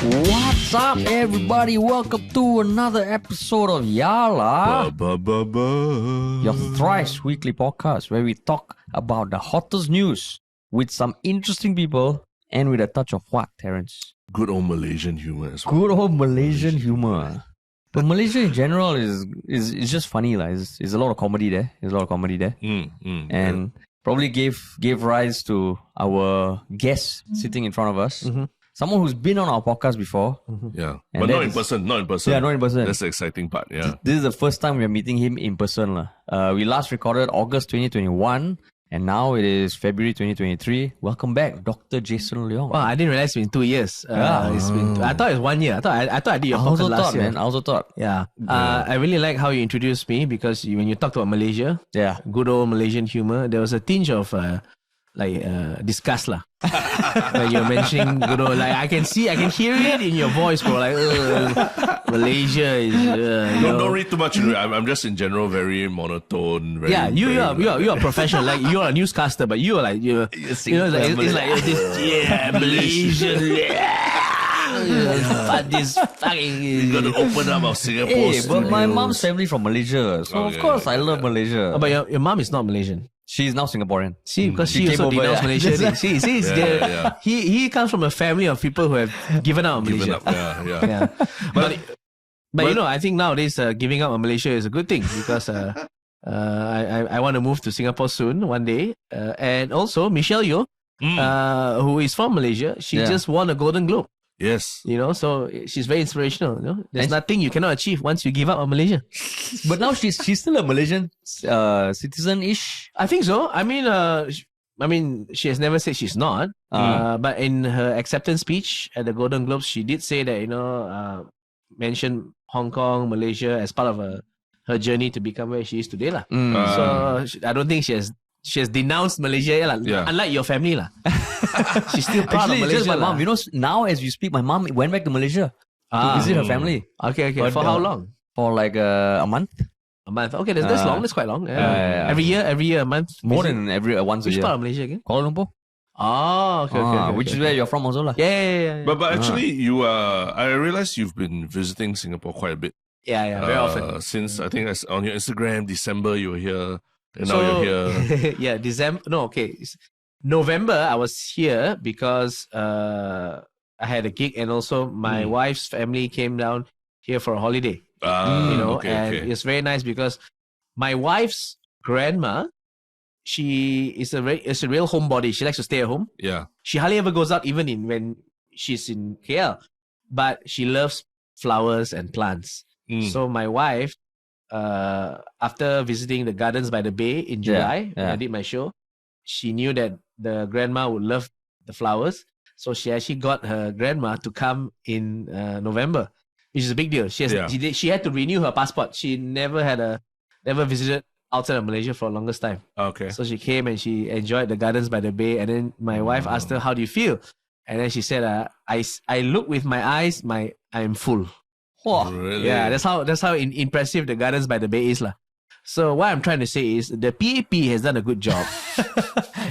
What's up, everybody? Welcome to another episode of Yala, your thrice weekly podcast where we talk about the hottest news with some interesting people and with a touch of what, Terence? Good old Malaysian humor as well. Good old Malaysian humor. But Malaysia in general is just funny. It's a lot of comedy there. And probably gave rise to our guest sitting in front of us. Mm-hmm. Someone who's been on our podcast before. Mm-hmm. Yeah. But not in person. Yeah, not in person. That's the exciting part. Yeah. This is the first time we are meeting him in person. We last recorded August 2021. And now it is February 2023. Welcome back, Dr. Jason Leong. Wow, I didn't realize it's been 2 years. It's been. I thought it was 1 year. I thought I did your podcast last year. I also thought. Yeah. I really like how you introduced me because when you talked about Malaysia, good old Malaysian humor, there was a tinge of disgust lah. When you're mentioning good old, I can hear it in your voice, bro. Malaysia is. Don't read too much into it. I'm just in general very monotone. You are professional. Like you are a newscaster, but you are like it's like this. Yeah, Malaysia. But this fucking. You gotta open up our Singapore. Hey, but my mom's family from Malaysia, so of course I love Malaysia. Oh, but your mom is not Malaysian. She is now Singaporean. See, because she also denounced Malaysia. He comes from a family of people who have given up on Malaysia. Yeah. But you know, I think nowadays giving up on Malaysia is a good thing because I want to move to Singapore soon, one day. And also, Michelle Yeoh, who is from Malaysia, she just won a Golden Globe. Yes. You know, so she's very inspirational. You know? There's nothing you cannot achieve once you give up on Malaysia. But now she's still a Malaysian citizen-ish. I think so. I mean, she has never said she's not. But in her acceptance speech at the Golden Globes, she did say that, mentioned Hong Kong, Malaysia as part of her journey to become where she is today. So I don't think she has denounced Malaysia. Unlike your family. She's still proud of Malaysia. Just my mom. You know, now as we speak, my mom went back to Malaysia to visit her family. Okay. But, for how long? For like a month. A month. Okay, that's long. That's quite long. Every year, a month. More than once a year. Which part of Malaysia again? Kuala Lumpur. Oh, okay. Which is where you're from also lah. Yeah. But actually, you I realized you've been visiting Singapore quite a bit. Yeah, very often. Since I think on your Instagram, December you were here, and now you're here. Yeah, December. No, okay. November, I was here because I had a gig, and also my wife's family came down here for a holiday. It's very nice because my wife's grandma, she is a real homebody. She likes to stay at home. Yeah, she hardly ever goes out, even when she's in KL. But she loves flowers and plants. So my wife, after visiting the Gardens by the Bay in July, when I did my show, she knew that the grandma would love the flowers. So she actually got her grandma to come in November, which is a big deal. She had to renew her passport. She never visited outside of Malaysia for the longest time. Okay. So she came and she enjoyed the Gardens by the Bay. And then my wife asked her, "How do you feel?" And then she said, I look with my eyes, I'm full. Oh, really? Yeah, that's how impressive the Gardens by the Bay is lah. So what I'm trying to say is the PAP has done a good job.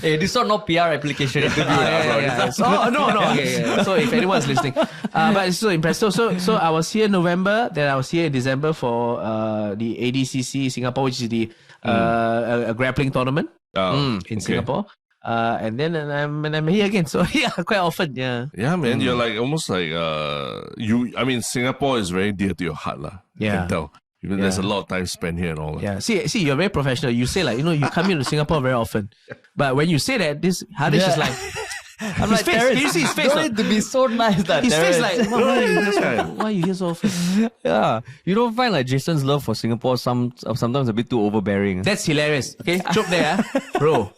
Hey, this is not PR application interview. No. Okay. So if anyone's listening, but it's so impressive. So I was here in November, then I was here in December for the ADCC Singapore, which is the a grappling tournament in Singapore. And then I'm here again. So yeah, quite often. Yeah. Yeah, man. You're like almost like Singapore is very dear to your heart lah. Yeah. I can tell. Even there's a lot of time spent here and all that. Yeah. See, you're very professional. You say you come here to Singapore very often. But when you say that, Hadish is like, I'm like, Terrence, can you see his face? Don't need to be so nice that his face like, why are you here so often? Yeah. You don't find like Jason's love for Singapore sometimes a bit too overbearing? That's hilarious. Okay, joke there, bro.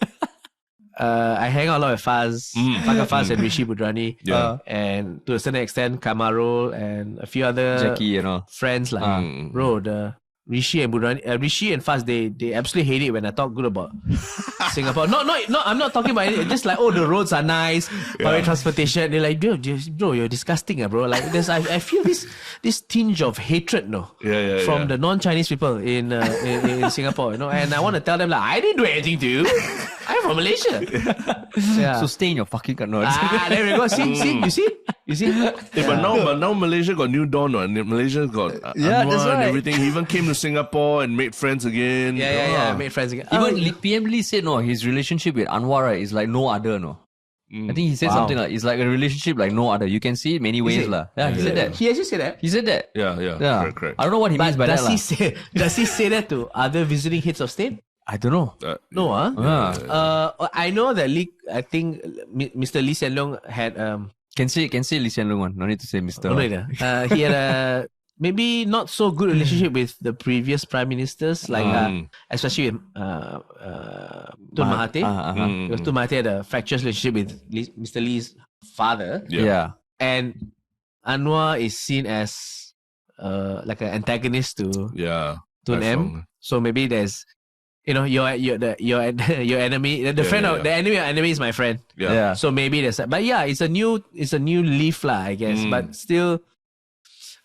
I hang out a lot with Faz, Faz and Rishi Budrani, and to a certain extent Kamarul and a few other Jackie, friends like bro, the Rishi and Faz, they absolutely hate it when I talk good about Singapore. No, I'm not talking about it. Just like, the roads are nice, public transportation. They're like, bro, you're disgusting, bro. Like, I feel this tinge of hatred, from the non-Chinese people in Singapore, And I want to tell them like, I didn't do anything to you. I'm from Malaysia. So stay in your fucking country. There we go. See, you see? You see? But now Malaysia got new dawn, and Malaysia got Yeah, that's Anwar and right. everything. He even came to Singapore and made friends again. Yeah. Made friends again. Even PM Lee said no, his relationship with Anwar is like no other, no. I think he said something like, it's like a relationship like no other. You can see it many ways. it? Yeah, he said that. He actually said that. He said that. Yeah. Correct. I don't know what he means by that. Does he say that to other visiting heads of state? I don't know. No, Yeah. I know that I think Mr. Lee Hsien Loong had Can say Lee Hsien Loong one. No need to say Mr. he had a maybe not so good relationship with the previous prime ministers, like especially with Tun Mahathir. Because Tun Mahathir had a fractious relationship with Mr. Lee's father. Yeah. And Anwar is seen as like an antagonist to Tun M. So maybe there's your enemy, the friend of the enemy is my friend. Yeah. So maybe there's but yeah, it's a new leaf lah, I guess. But still,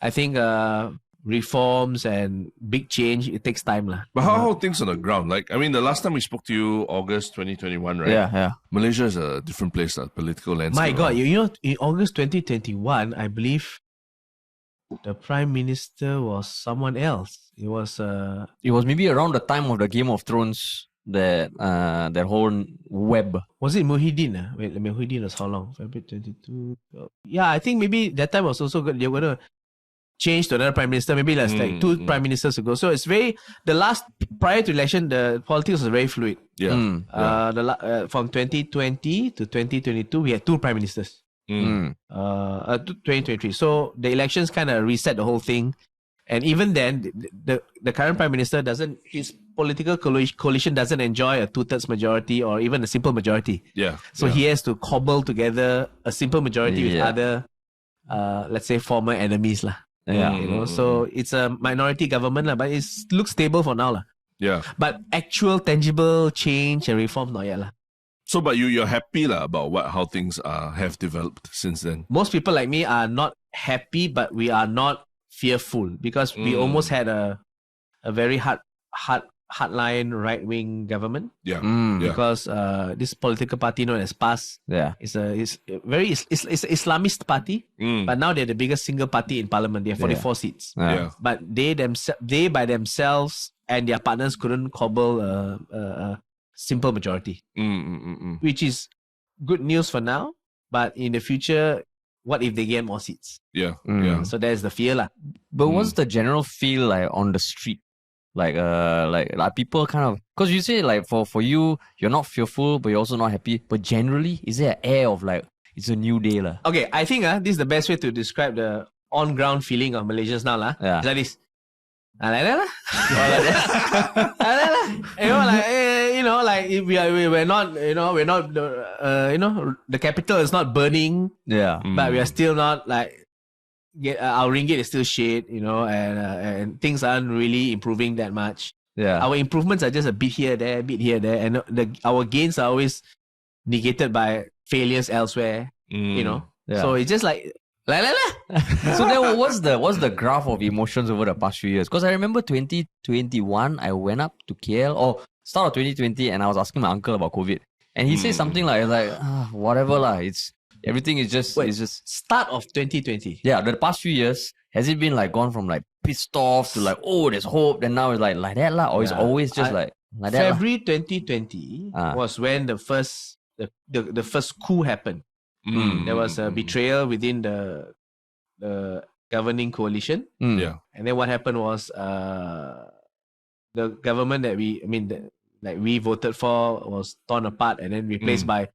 I think reforms and big change, it takes time lah. But how are things on the ground? Like, I mean, the last time we spoke to you, August 2021, right? Yeah. Malaysia is a different place, political landscape. My God, you know, in August 2021, I believe the Prime Minister was someone else. It was maybe around the time of the Game of Thrones, that whole web. Was it Muhyiddin? Wait, Muhyiddin was how long? February 22. Yeah, I think maybe that time was also good. They were going to change to another prime minister. Maybe like two prime ministers ago. So it's prior to election, the politics was very fluid. Yeah. From 2020 to 2022, we had two prime ministers. 2023. So the elections kind of reset the whole thing. And even then, the current prime minister his political coalition doesn't enjoy a 2/3 majority or even a simple majority. Yeah. So he has to cobble together a simple majority with other, let's say, former enemies lah. Yeah. So it's a minority government lah, but it looks stable for now lah. Yeah. But actual tangible change and reform not yet lah. So, but you're happy lah about how things have developed since then. Most people like me are not happy, but we are not fearful because we almost had a very hardline right-wing government. Yeah. Because this political party known as PAS is a very Islamist party, but now they're the biggest single party in parliament. They have 44 seats. But they by themselves and their partners couldn't cobble a simple majority, which is good news for now. But in the future, what if they get more seats? Yeah. So there's the fear lah. But what's the general feel like on the street? Like people kind of, because you say like for you, you're not fearful, but you're also not happy. But generally, is there an air of like it's a new day lah? Okay, I think this is the best way to describe the on ground feeling of Malaysians now lah. Yeah. It's like this. Like that lah. Like if we're not, we're not, the capital is not burning. Yeah. But we are still not like. Our ringgit is still shit, and things aren't really improving that much. Yeah. Our improvements are just a bit here, there, and our gains are always negated by failures elsewhere. Yeah. So it's just like So then what's the graph of emotions over the past few years? Because I remember 2021, I went up to KL, or start of 2020, and I was asking my uncle about COVID, and he said something like whatever lah, everything is just start of 2020. Yeah, the past few years, has it been like gone from like pissed off to like, oh, there's hope, then now it's like that lah, or it's always just like that? February 2020 was when the first coup happened. There was a betrayal within the governing coalition. Yeah. And then what happened was the government that we voted for was torn apart and then replaced by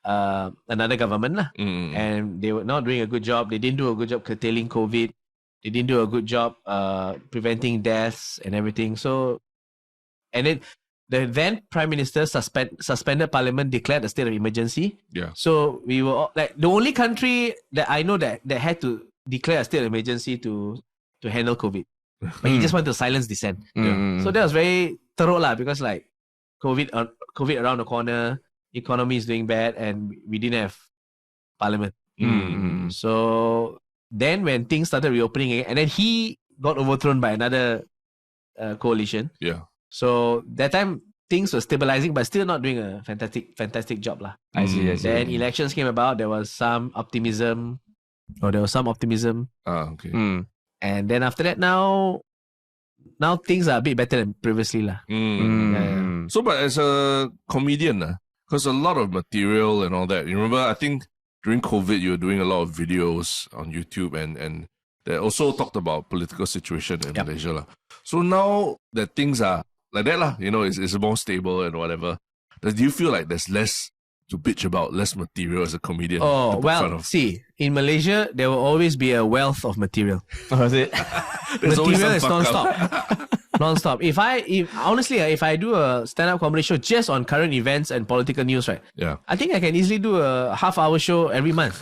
another government lah. And they were not doing a good job. They didn't do a good job curtailing COVID. They didn't do a good job preventing deaths and everything. So, and then the then Prime Minister suspended Parliament, declared a state of emergency. Yeah. So we were like the only country that I know that had to declare a state of emergency to handle COVID. But he just wanted to silence dissent. So that was very thorough lah, because like COVID around the corner, economy is doing bad, and we didn't have Parliament. So then when things started reopening again, and then he got overthrown by another coalition. Yeah. So that time things were stabilizing, but still not doing a fantastic job lah. I see. Then elections came about. There was some optimism. or there was some optimism. Okay. And then after that, now things are a bit better than previously lah. So, but as a comedian, because a lot of material and all that, you remember, I think during COVID, you were doing a lot of videos on YouTube and they also talked about political situation in Malaysia lah. So now that things are like that lah, you know, it's more stable and whatever. Do you feel like there's less to bitch about, less material as a comedian? Oh, well, see, in Malaysia, there will always be a wealth of material. Oh, is it? Material is non-stop. Non-stop. If I do a stand-up comedy show just on current events and political news, right? Yeah. I think I can easily do a half-hour show every month.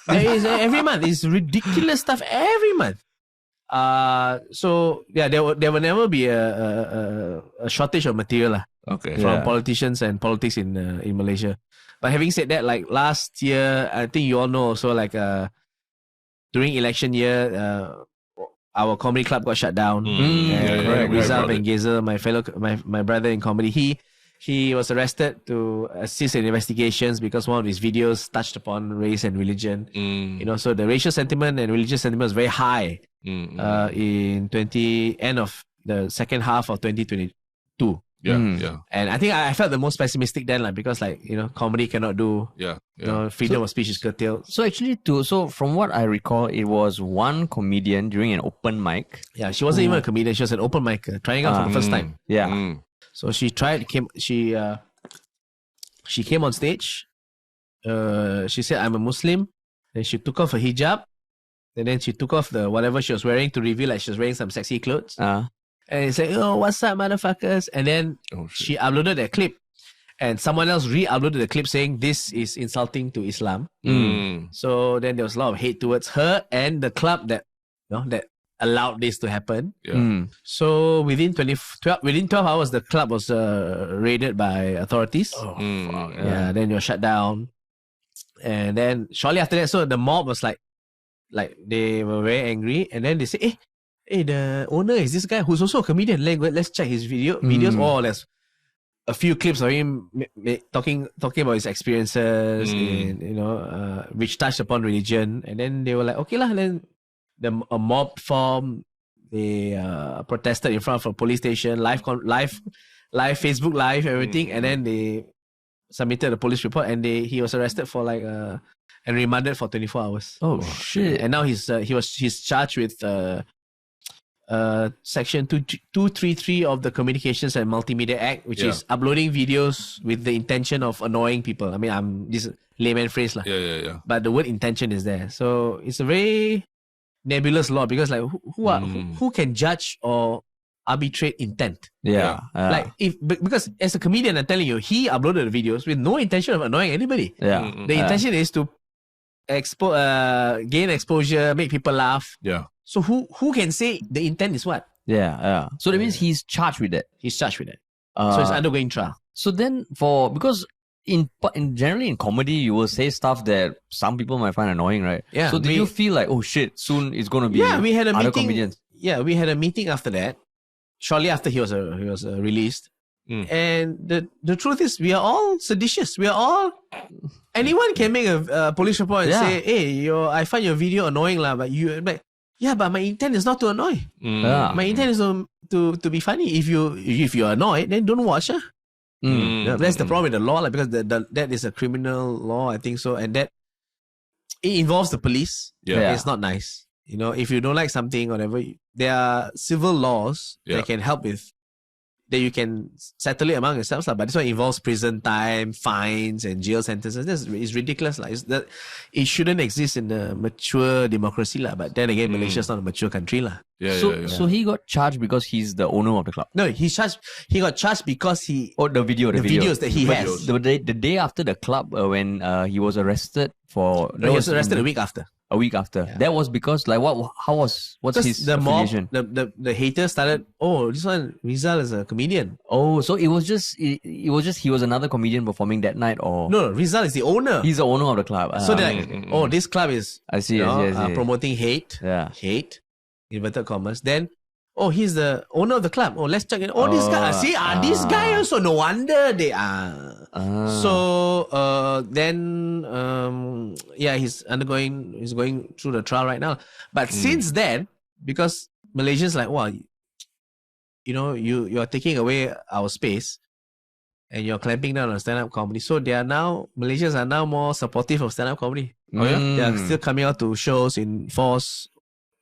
Every month. It's ridiculous stuff every month. So yeah, there will never be a shortage of material lah. Okay. From politicians and politics in Malaysia. But having said that, like last year, I think you all know also, like during election year, our comedy club got shut down. Rizal and Gezer, my brother in comedy, he was arrested to assist in investigations because one of his videos touched upon race and religion. You know, so the racial sentiment and religious sentiment was very high in end of the second half of 2022. Yeah. And I think I felt the most pessimistic then, like, because, like, you know, comedy cannot do. You know, freedom of speech is curtailed. So actually, so from what I recall, it was one comedian during an open mic. Yeah, she wasn't even a comedian; she was an open mic, trying out for the first time. Yeah. So she came on stage. She said, "I'm a Muslim." Then she took off her hijab, and then she took off the whatever she was wearing to reveal like she was wearing some sexy clothes. And he said, "Oh, what's up, motherfuckers?" And then she uploaded that clip. And someone else re-uploaded the clip saying, "This is insulting to Islam." So then there was a lot of hate towards her and the club that allowed this to happen. So within 12 hours, the club was raided by authorities. Then you're shut down. And then shortly after that, so the mob was like they were very angry. And then they say, Hey, the owner is this guy who's also a comedian. Let's check his videos. Or there's a few clips of him talking about his experiences, in, you know, which touched upon religion. And then they were like, okay lah. Then a mob formed. They protested in front of a police station, live Facebook Live, everything. And then they submitted a police report, and he was arrested for and remanded for 24 hours. Oh shit! And now he's charged with Section 233 of the Communications and Multimedia Act, which is uploading videos with the intention of annoying people. I mean, I'm this layman phrase lah. Yeah. But the word intention is there, so it's a very nebulous law because like who can judge or arbitrate intent? Because as a comedian, I'm telling you, he uploaded the videos with no intention of annoying anybody. The intention is to gain exposure, make people laugh. So who can say the intent is what? So that means he's charged with that. He's charged with it. So it's undergoing trial. So then because generally in comedy, you will say stuff that some people might find annoying, right? Yeah. So did you feel like, oh shit, soon it's going to be we had a other meeting. comedians? Yeah, we had a meeting after that. Shortly after he was released. And the truth is, we are all seditious. We are all... Anyone can make a police report and say, hey, I find your video annoying lah, but but my intent is not to annoy. My intent is to be funny. If you're annoyed, then don't watch. That's the problem with the law, because that is a criminal law, I think so. And that it involves the police. It's not nice. You know, if you don't like something, whatever, there are civil laws that can help with, that you can settle it among yourselves. But this one involves prison time, fines, and jail sentences. It's ridiculous. It shouldn't exist in a mature democracy. But then again, Malaysia is not a mature country. So he got charged because he's the owner of the club? No, he got charged because the videos that he has. The day after the club, when he was arrested for... No, he was arrested a week after. A week after. That was because, what's his affiliation? The haters started, this one, Rizal is a comedian. Oh, so it was just he was another comedian performing that night, or... No, Rizal is the owner. He's the owner of the club. So they're like, this club is I see. promoting hate, inverted commas. Then, oh, he's the owner of the club. Oh, let's check it. Oh, this guy. See, this guy also. No wonder they are. So then, he's going through the trial right now. But since then, because Malaysians like, wow, you are taking away our space and you're clamping down on stand-up comedy. So Malaysians are now more supportive of stand-up comedy. Oh, yeah? They are still coming out to shows in force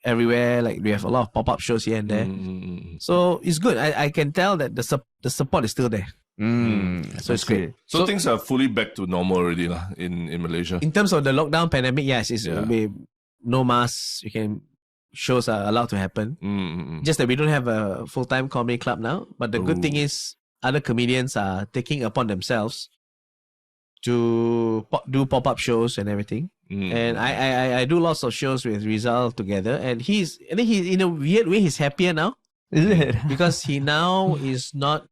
everywhere. Like we have a lot of pop-up shows here and there. So it's good. I can tell that the support is still there. So it's great. So things are fully back to normal already in Malaysia. In terms of the lockdown pandemic, yes, it's no masks. Shows are allowed to happen. Just that we don't have a full-time comedy club now. But the good thing is other comedians are taking upon themselves to do pop-up shows and everything. And I do lots of shows with Rizal together, and I think he in a weird way he's happier now. Is it? Because he now is not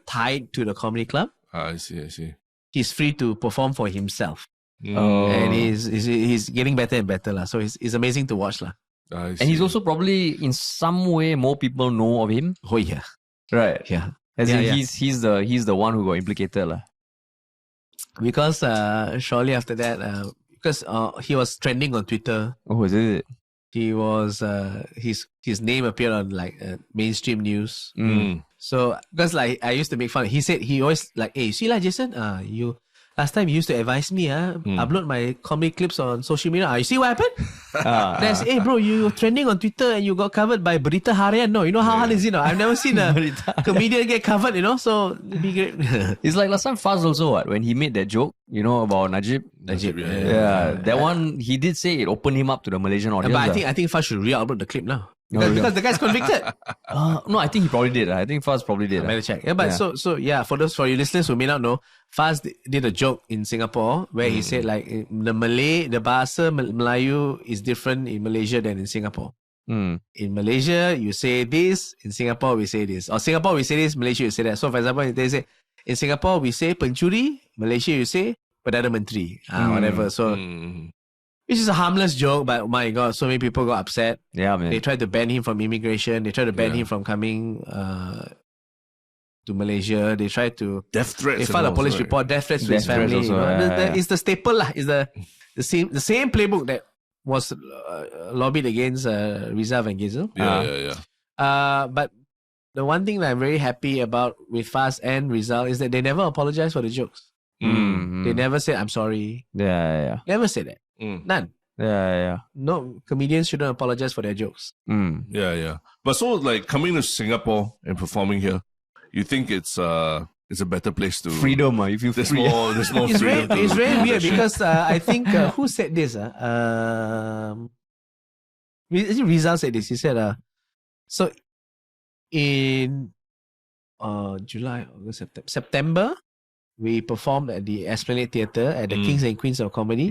tied to the comedy club. I see. He's free to perform for himself. And he's getting better and better. So it's amazing to watch. And he's also probably in some way more people know of him. Oh yeah. Right. Yeah. He's the one who got implicated. Because shortly after that, because he was trending on Twitter. Oh, is it? He was his name appeared on like mainstream news. So because like I used to make fun. He said he always like, hey, see lah, Jason, you last time you used to advise me, upload my comedy clips on social media. You see what happened? That's, hey bro, you trending on Twitter and you got covered by Berita Harian. No, you know how hard is it? No? I've never seen a comedian get covered, so it'd be great. It's like last time Faz also, when he made that joke, about Najib. That one, he did say it opened him up to the Malaysian audience. But I think Faz should re-upload the clip now. Because the guy's convicted. No, I think he probably did. I think Faz probably did. I better check. For your listeners who may not know, Faz did a joke in Singapore where he said like the bahasa Melayu is different in Malaysia than in Singapore. In Malaysia, you say this. In Singapore, we say this. Or Singapore, we say this. Malaysia, you say that. So for example, they say in Singapore, we say pencuri. Malaysia, you say Perdana Menteri. Whatever. So which is a harmless joke, but my God, so many people got upset. Yeah, man. They tried to ban him from immigration. They tried to ban him from coming to Malaysia. They tried to death threats. They filed a police report, death threats to his family. Also, it's the staple lah. It's the same playbook that was lobbied against Rizal and Gizel. But the one thing that I'm very happy about with Faz and Rizal is that they never apologized for the jokes. They never said I'm sorry. Never said that. None. No, comedians shouldn't apologize for their jokes. But so like coming to Singapore and performing here, you think it's a better place to freedom? If you there's more freedom. It's very weird because I think who said this? Rizal said this. He said so in July, August, September. We performed at the Esplanade Theatre at the Kings and Queens of Comedy.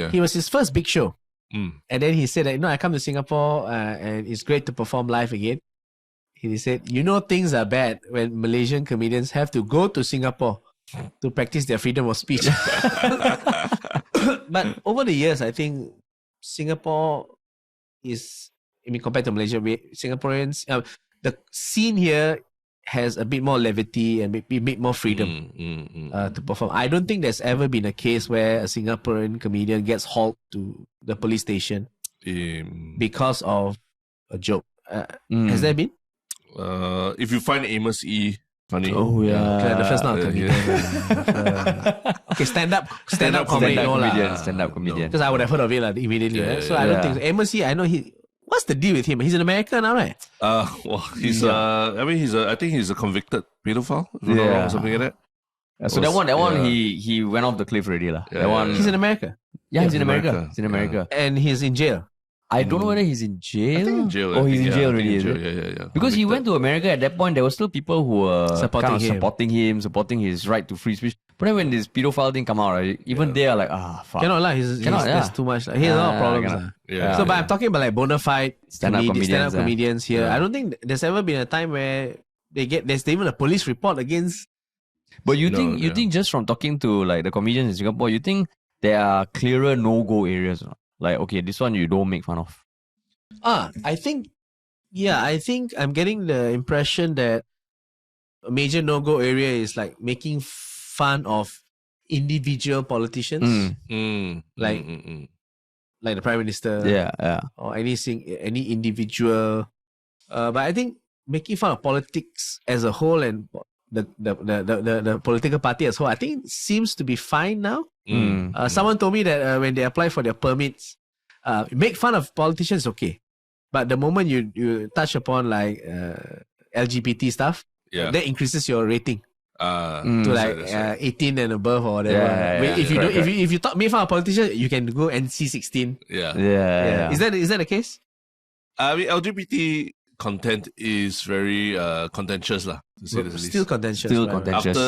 He was his first big show. And then he said that, I come to Singapore and it's great to perform live again. He said, things are bad when Malaysian comedians have to go to Singapore to practice their freedom of speech. But over the years, I think Singapore is, compared to Malaysia, Singaporeans, the scene here has a bit more levity and a bit more freedom to perform. I don't think there's ever been a case where a Singaporean comedian gets hauled to the police station because of a joke. Has there been? If you find Amos E funny. Oh yeah. The first not a comedian. Okay, stand-up comedian. Stand-up comedian. Because I would have heard of it immediately. So I don't think so. Amos E, I know what's the deal with him? He's in America now, right? He's I think he's a convicted pedophile, or something like that. So that one, he went off the cliff already, lah. That one, he's in America. Yeah, he's in America. He's in America, and he's in jail. I don't know whether he's in jail. I think in jail. Oh, he's in jail already. Yeah. Because he went to America at that point, there were still people who were supporting his right to free speech. But then when this pedophile thing come out, right, even they are like, fuck. Cannot lie. There's too much. He has a lot of problems. But I'm talking about like bona fide stand-up comedians here. I don't think there's ever been a time where there's even a police report against. But you think just from talking to like the comedians in Singapore, you think there are clearer no-go areas? Like, okay, this one you don't make fun of. I think Yeah, I think I'm getting the impression that a major no-go area is like making fun of individual politicians, like the prime minister, or any individual. But I think making fun of politics as a whole and the political party as a whole, I think seems to be fine now. Someone told me that when they apply for their permits, make fun of politicians, okay, but the moment you touch upon like LGBT stuff, that increases your rating to like 18 and above or whatever. If you make fun of politicians, you can go NC-16. Yeah. Is that the case? I mean, LGBT content is very contentious, lah. Still contentious.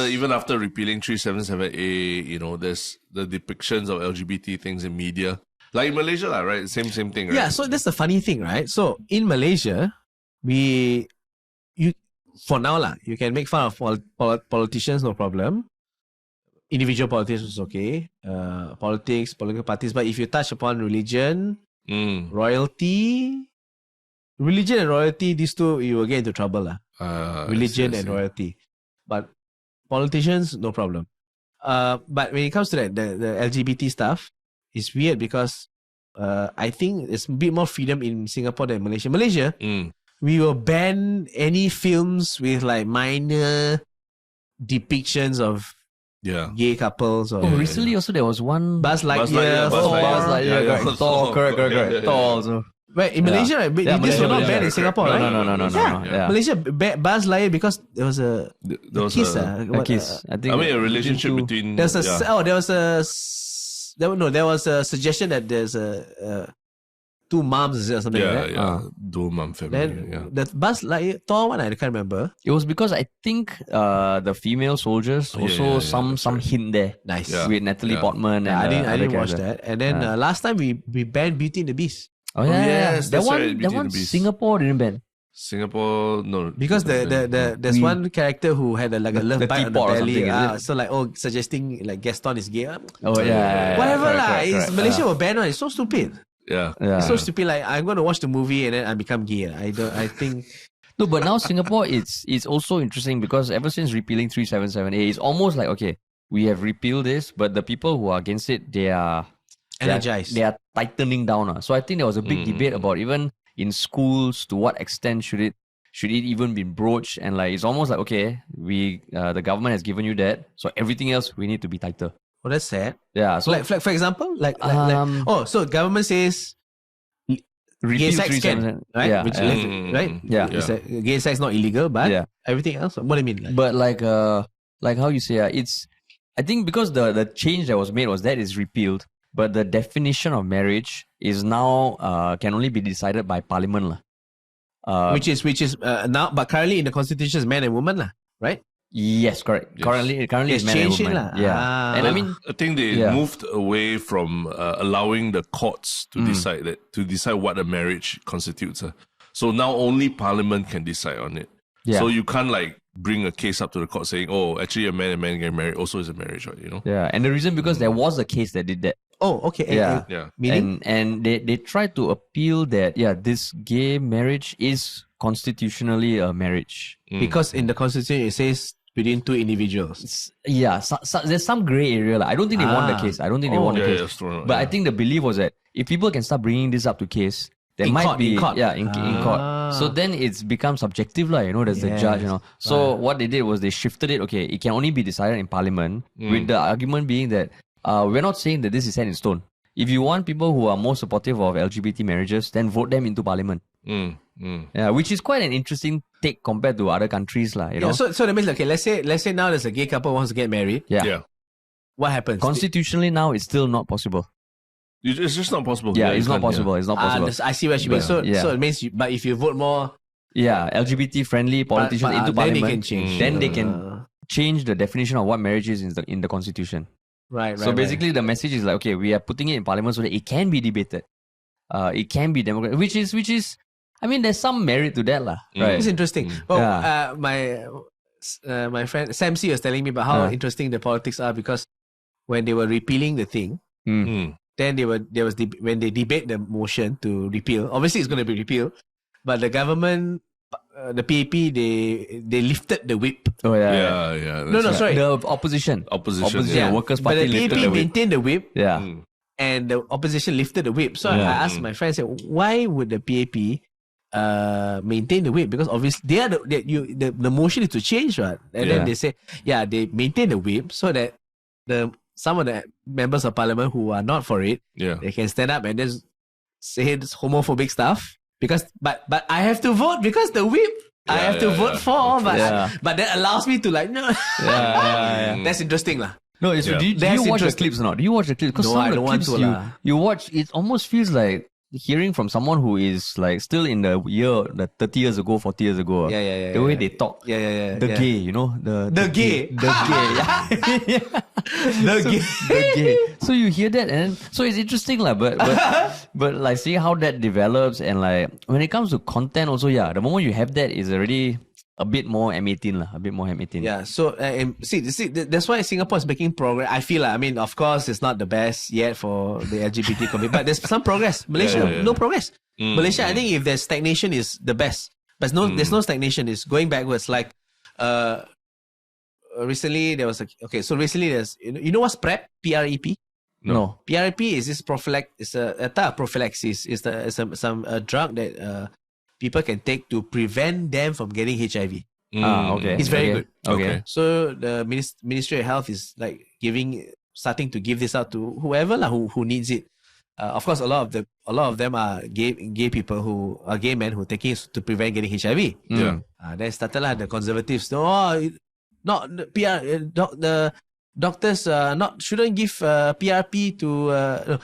Even after repealing 377A, there's the depictions of LGBT things in media. Like in Malaysia, right? Same thing, right? Yeah, so that's the funny thing, right? So in Malaysia, for now, you can make fun of politicians, no problem. Individual politicians, okay. Politics, political parties. But if you touch upon religion, royalty, these two, you will get into trouble. Religion and royalty. But politicians, no problem. But when it comes to the LGBT stuff, it's weird because I think there's a bit more freedom in Singapore than Malaysia. Malaysia, we will ban any films with like minor depictions of gay couples. Or, recently also there was one Buzz Lightyear, Thor, correct. Thor also. Right, in Malaysia, right? This was not banned in Singapore, right? No. Malaysia Buzz Lightyear because there was a kiss. A kiss. I think. A relationship between. There was a suggestion that there's two moms or something like that. Dual mom family. Then the Buzz Lightyear Thor one, I can't remember. It was because I think the female soldiers also some hint there. Nice. With Natalie Portman. I didn't watch that. And then last time we banned Beauty and the Beast. Oh yeah, yes, that one. Right, that one Singapore didn't ban. Singapore, no. Because there's one character who had a love bite on the belly. So suggesting like Gaston is gay. Whatever correct. Malaysia will ban one. It's so stupid. Yeah. It's so stupid. Like I'm going to watch the movie and then I become gay. I think. No, but now Singapore, it's also interesting because ever since repealing 377A, it's almost like, okay, we have repealed this, but the people who are against it, they are energized. They are tightening down. So I think there was a big debate about even in schools, to what extent should it even be broached? And like it's almost like, okay, the government has given you that, so everything else we need to be tighter. Oh, that's sad. Yeah. So like for example, so government says gay sex can, right? Yeah. Right? Yeah. Gay sex not illegal, but everything else. What do you mean? But like how you say, it's, I think because the change that was made was that is repealed, but the definition of marriage is now can only be decided by parliament, which is now, but currently in the constitution is man and woman, right? Yes, correct. Yes. Currently it's man and woman. And I think they moved away from allowing the courts to decide what a marriage constitutes. So now only parliament can decide on it. Yeah. So you can't like bring a case up to the court saying, oh, actually a man and man getting married also is a marriage, right? Yeah, and the reason because there was a case that did that. Oh, okay. Yeah. Meaning? And they tried to appeal that, this gay marriage is constitutionally a marriage. Because in the constitution it says between two individuals. There's some gray area. I don't think they won the case. But I think the belief was that if people can start bringing this up to case, there might be in court. So then it's become subjective, there's the judge, So what they did was they shifted it. Okay, it can only be decided in parliament, with the argument being that we're not saying that this is set in stone. If you want people who are more supportive of LGBT marriages, then vote them into parliament. Yeah, which is quite an interesting take compared to other countries, So that means, okay, let's say now there's a gay couple who wants to get married. Yeah. What happens? Constitutionally now, it's still not possible. It's just not possible. Yeah, it's not possible. It's not possible. I see what you mean. So it means, but if you vote more, LGBT friendly politicians into parliament, then they can change the definition of what marriage is in the constitution. Right. So basically, the message is like, okay, we are putting it in parliament so that it can be debated. It can be democratic, which is, I mean, there's some merit to that, right? It's interesting. Well, my friend Sam C was telling me about how interesting the politics are because when they were repealing the thing, then when they debate the motion to repeal, obviously it's going to be repealed. but the government, the PAP, they lifted the whip. Oh Yeah. No, sorry. The opposition. Yeah. Workers' But Party the lifted PAP the whip. maintained the whip. Yeah. And the opposition lifted the whip. So I asked my friend, I said, why would the PAP maintain the whip? Because obviously the motion is to change, right? And then they say, they maintain the whip so that some of the members of parliament who are not for it, they can stand up and just say this homophobic stuff. But I have to vote because the whip. I have to vote for, but that allows me to no. That's interesting, lah. No, do you watch the clips or not? Do you watch the clips? Because No, some I of the don't want clips to you watch, it almost feels like hearing from someone who is like still in the 30 years ago, 40 years ago. The way they talk. The gay, you know? The gay. The gay. So you hear that and so it's interesting, but like see how that develops and like when it comes to content also, the moment you have that is already a bit more M18 a bit more M18. Yeah, so see, that's why Singapore is making progress. I feel I mean, of course, it's not the best yet for the LGBT community, but there's some progress. Malaysia, no progress. Malaysia, I think if there's stagnation, is the best. But there's no stagnation. It's going backwards. Like, recently there was recently there's you know what's PrEP? PrEP. No. PrEP is this it's a type of prophylaxis. It's some drug that people can take to prevent them from getting HIV. Okay. It's very good. Okay. So the Ministry of Health is like starting to give this out to whoever who needs it. Of course, a lot of them are gay people who are gay men who take it to prevent getting HIV. Then started the conservatives. The doctors shouldn't give PRP to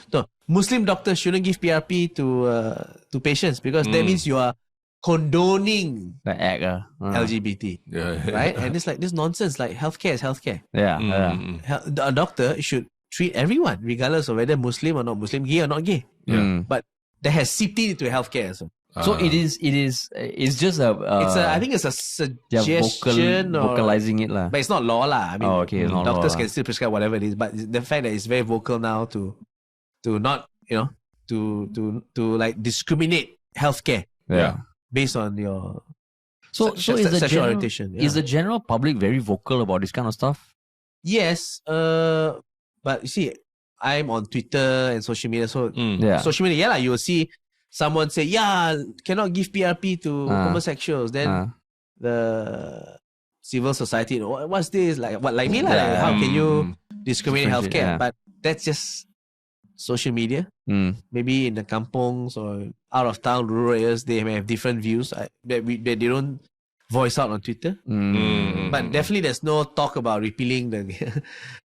Muslim doctors shouldn't give PRP to patients because that means you are condoning the act, LGBT, right? And it's like this nonsense. Like healthcare is healthcare. A doctor should treat everyone regardless of whether Muslim or not Muslim, gay or not gay. But that has seeped into healthcare. So it's just I think it's a suggestion vocalizing it but it's not law lah. I mean, it's not doctors law, can still prescribe whatever it is, but the fact that it's very vocal now to not to like discriminate healthcare based on your sexual orientation. Is the general public very vocal about this kind of stuff? Yes, but you see, I'm on Twitter and social media, so social media, you will see someone say, cannot give PRP to homosexuals. Then the civil society, what's this? Like me? How can you discriminate healthcare? But that's just social media. Maybe in the kampongs or out of town, rural areas, they may have different views that they don't voice out on Twitter. But definitely there's no talk about repealing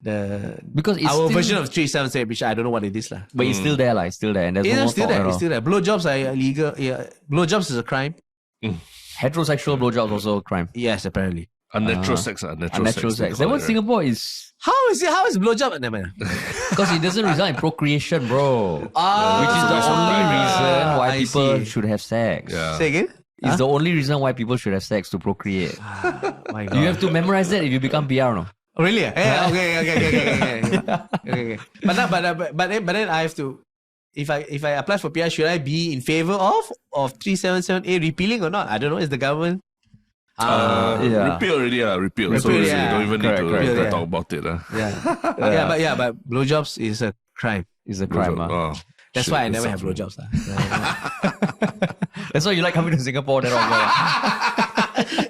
because our version of 377, which I don't know what it is. But it's still there. It's still there. And there's still there. Blowjobs are illegal. Blowjobs is a crime. Heterosexual blowjobs also a crime. Yes, apparently. Unnatural sex. Unnatural sex. Then what Singapore is... How is blowjob? Because it doesn't result in procreation, bro. Which is the only reason why people should have sex. Say again? It's the only reason why people should have sex, to procreate. My God. You have to memorize that if you become PR, no? Oh, really? Yeah, okay. But then I have to, if I apply for PR, should I be in favor of 377A repealing or not? I don't know. Is the government? Repeal already. Repeal. So you don't even need to talk about it. But blowjobs is a crime. It's a crime. That's why I never have blowjobs. That's why you like coming to Singapore.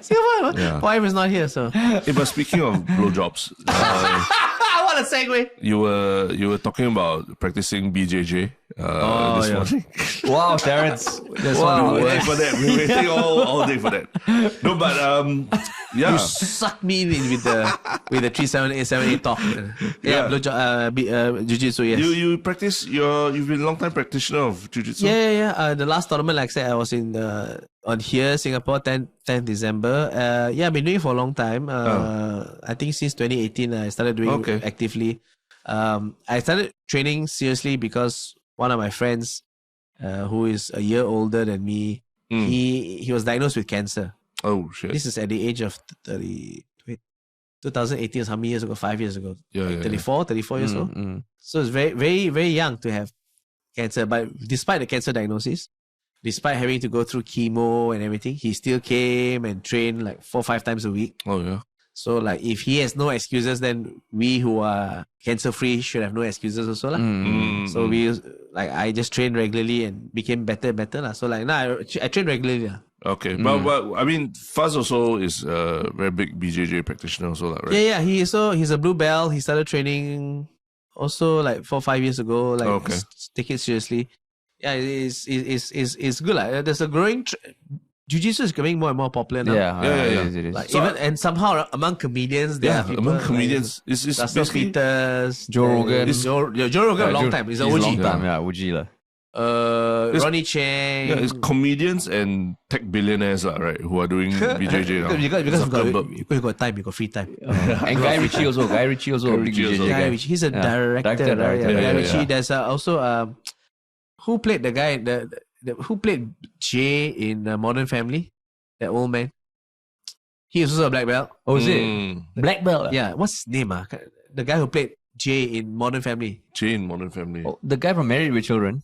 Singapore, wife is not here, so. But speaking of blowjobs, what a segue! You were talking about practicing BJJ this morning. Wow, Terence! Wow, we're waiting for that. We're waiting all day for that. No, but you sucked me in with the 378 talk. Jiu-jitsu. Yes. You practice. You've been a long time practitioner of jiu-jitsu. Yeah. The last tournament, like I said, I was on here, Singapore, 10th December. I've been doing it for a long time. I think since 2018, I started doing actively. I started training seriously because one of my friends, who is a year older than me, he was diagnosed with cancer. Oh shit! This is at the age of 2018. Is how many years ago? 5 years ago. 34 years old. So it's very, very, very young to have cancer. But despite the cancer diagnosis, despite having to go through chemo and everything, he still came and trained like 4 or 5 times a week. Oh, yeah. So like if he has no excuses, then we who are cancer free should have no excuses also lah. So I just trained regularly and became better and better lah. So like now I train regularly lah. Okay, but I mean, Fuzz also is a very big BJJ practitioner also lah, right? Yeah. He's a blue belt. He started training also like 4 or 5 years ago. Like take it seriously. Yeah, it's good lah. There's a growing. Jiu-jitsu is becoming more and more popular now. Yeah. It is. Like so, and somehow among comedians, there are people among comedians, it's basically Peters, Joe Rogan. Joe Rogan, long time. He's an OG. Long time, OG lah. Ronnie Cheng. Yeah, it's comedians and tech billionaires lah, right? Who are doing BJJ now. Because you got time, you got free time. And Guy Ritchie also. Guy Ritchie, Guy Ritchie, he's a director. Guy Ritchie. There's also who played the guy who played Jay in Modern Family? That old man. He is also a black belt. Oh, is it? Black belt? Yeah. What's his name? The guy who played Jay in Modern Family. Jay in Modern Family. Oh, the guy from Married with Children.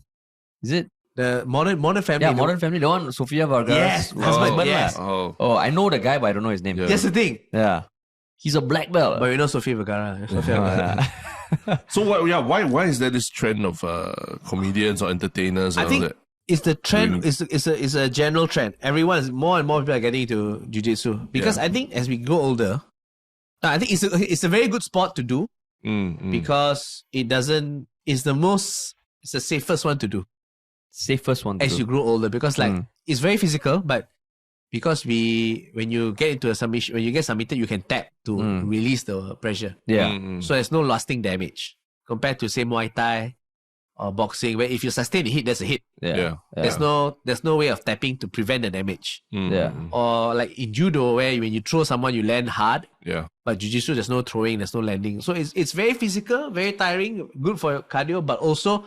Is it? The Modern Family. Yeah, Modern Family. The one, Sofia Vergara's husband. Yes. Oh, I know the guy, but I don't know his name. Yeah. That's the thing. Yeah. He's a black belt. But you know Sofia Vergara. So why is there this trend of comedians or entertainers? I think it's the trend. It's a general trend. More and more people are getting into jiu-jitsu because I think as we grow older, I think it's a very good sport to do because it's the safest one to do. Safest one to as do. you grow older because it's very physical, but because when you get into a submission, when you get submitted, you can tap to release the pressure. Yeah. So there's no lasting damage compared to say Muay Thai or boxing, where if you sustain a hit, there's a hit. Yeah. There's no way of tapping to prevent the damage. Yeah. Or like in judo, where when you throw someone, you land hard. Yeah. But jiu-jitsu, there's no throwing, there's no landing. So it's very physical, very tiring, good for cardio, but also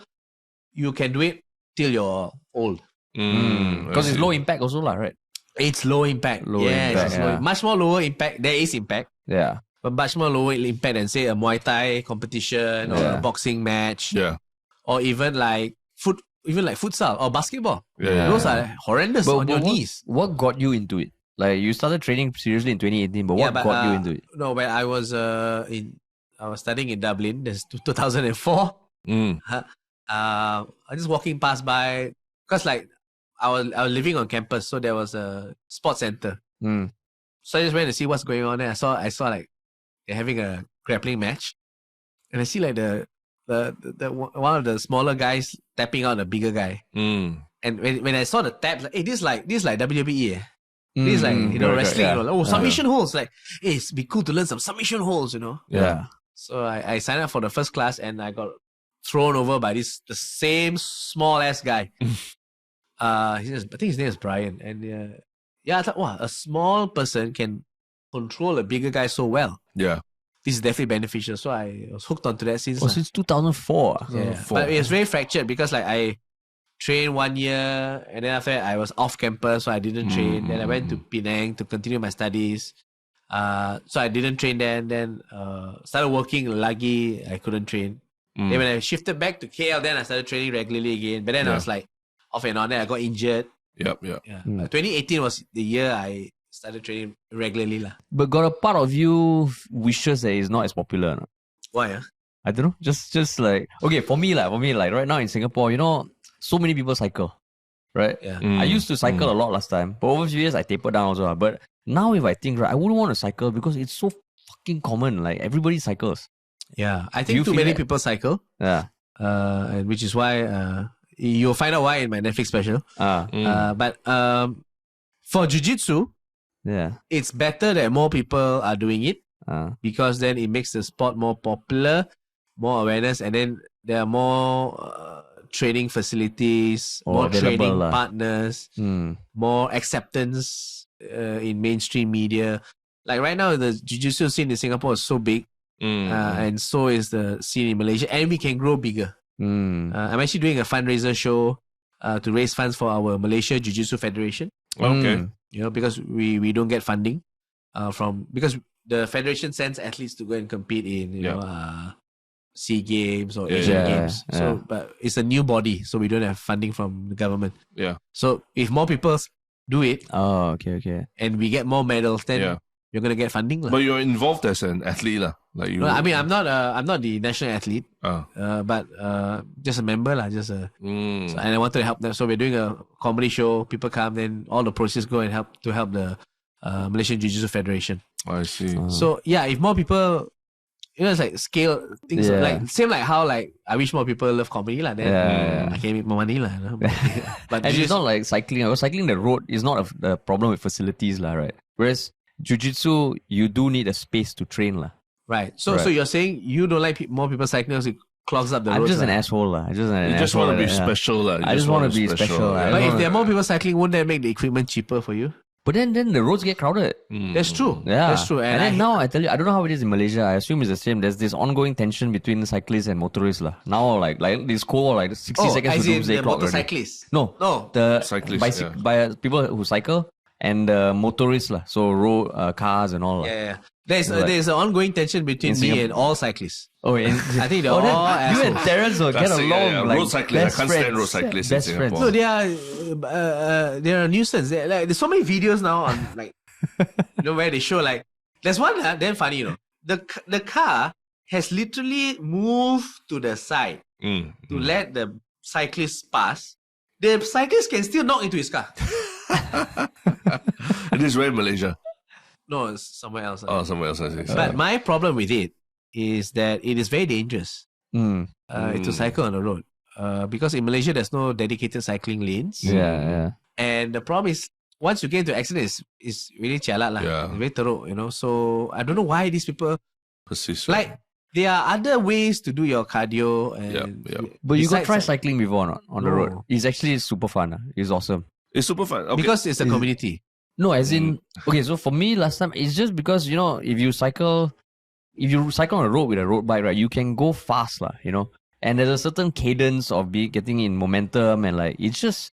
you can do it till you're old. Because it's low impact also lah, right? It's low impact. Much more lower impact. There is impact. Yeah. But much more lower impact than say a Muay Thai competition or a boxing match. Yeah. Or even like futsal or basketball. Yeah. Those are horrendous on your knees. What got you into it? Like you started training seriously in 2018, but what got you into it? No, when I was studying in Dublin, that's 2004. I just walking past by because like I was living on campus, so there was a sports center. So I just went to see what's going on there. I saw like they're having a grappling match, and I see like the one of the smaller guys tapping out the bigger guy. And when I saw the taps, like, hey, this like WWE. This is like wrestling. Submission holds. Like, hey, it'd be cool to learn some submission holds. Yeah. So I signed up for the first class, and I got thrown over by the same small ass guy. I think his name is Brian, and I thought, wow, a small person can control a bigger guy so well. Yeah. This is definitely beneficial. So I was hooked onto that since. Since 2004. Yeah. But it was very fractured because like I trained 1 year and then after that I was off campus, so I didn't train. Then I went to Penang to continue my studies. So I didn't train then. Then started working lagi. I couldn't train. Then when I shifted back to KL, then I started training regularly again. But then I was like off and on. Then I got injured. Yep. 2018 was the year I started training regularly lah. But got a part of you wishes that it's not as popular. No? Why? I don't know. Just like for me like right now in Singapore, so many people cycle, right? Yeah. I used to cycle a lot last time, but over a few years I tapered down also. But now if I think I wouldn't want to cycle because it's so fucking common. Like everybody cycles. Yeah, I think too many people cycle. Yeah. And which is why you'll find out why in my Netflix special. But for jiu-jitsu, it's better that more people are doing it because then it makes the sport more popular, more awareness, and then there are more training facilities, more training partners, more acceptance in mainstream media. Like right now, the jiu-jitsu scene in Singapore is so big, and so is the scene in Malaysia, and we can grow bigger. I'm actually doing a fundraiser show to raise funds for our Malaysia Jiu-Jitsu Federation. Okay. Because we don't get funding because the federation sends athletes to go and compete in SEA Games or Asian Games. So, but it's a new body, so we don't have funding from the government. Yeah. So if more people do it, okay. and we get more medals, then you're gonna get funding, But you're involved as an athlete, lah. Like you. No, I mean, I'm not the national athlete, but just a member, lah. So, and I wanted to help them. So we're doing a comedy show. People come, then all the proceeds go and help the Malaysian Jiu-Jitsu Federation. I see. So yeah, if more people, it's like scale things like same like how like I wish more people love comedy, lah. Then I can make more money, lah. But and it's not like cycling. Cycling the road is not a problem with facilities, lah, right? Whereas Jiu-Jitsu, you do need a space to train, lah. Right. So you're saying you don't like more people cycling because it clogs up the roads? I'm just an asshole, lah. You just want to be special, lah. I just want to be special. But if there are more people cycling, wouldn't that make the equipment cheaper for you? But then the roads get crowded. That's true. Yeah. That's true. And then now I tell you, I don't know how it is in Malaysia. I assume it's the same. There's this ongoing tension between cyclists and motorists, lah. Now like this call like 60 seconds to doomsday the clock. Motorcyclists. No, the cyclists. By people who cycle and motorists, lah. So road cars and all. Yeah. There's an ongoing tension between me and all cyclists. Oh, I think they're all assholes. You and Terence will get along like road cyclists. I can't stand road cyclists in Singapore. No, they're a nuisance. There's so many videos now on like where they show like there's one then funny, the car has literally moved to the side to let the cyclist pass. The cyclist can still knock into his car. It is where in Malaysia. No, it's somewhere else. Oh, somewhere else. But my problem with it is that it is very dangerous to cycle on the road. Because in Malaysia, there's no dedicated cycling lanes. Yeah. And the problem is, once you get into accident, it's really chalat lah. Yeah. It's very teruk, So I don't know why these people persist. Like, there are other ways to do your cardio. And But you got try cycling before on the road. It's actually super fun. It's awesome. It's super fun. Okay. Because it's a community. No, as in, okay, so for me last time, it's just because, if you cycle on a road with a road bike, right, you can go fast, and there's a certain cadence of getting in momentum, and like, it's just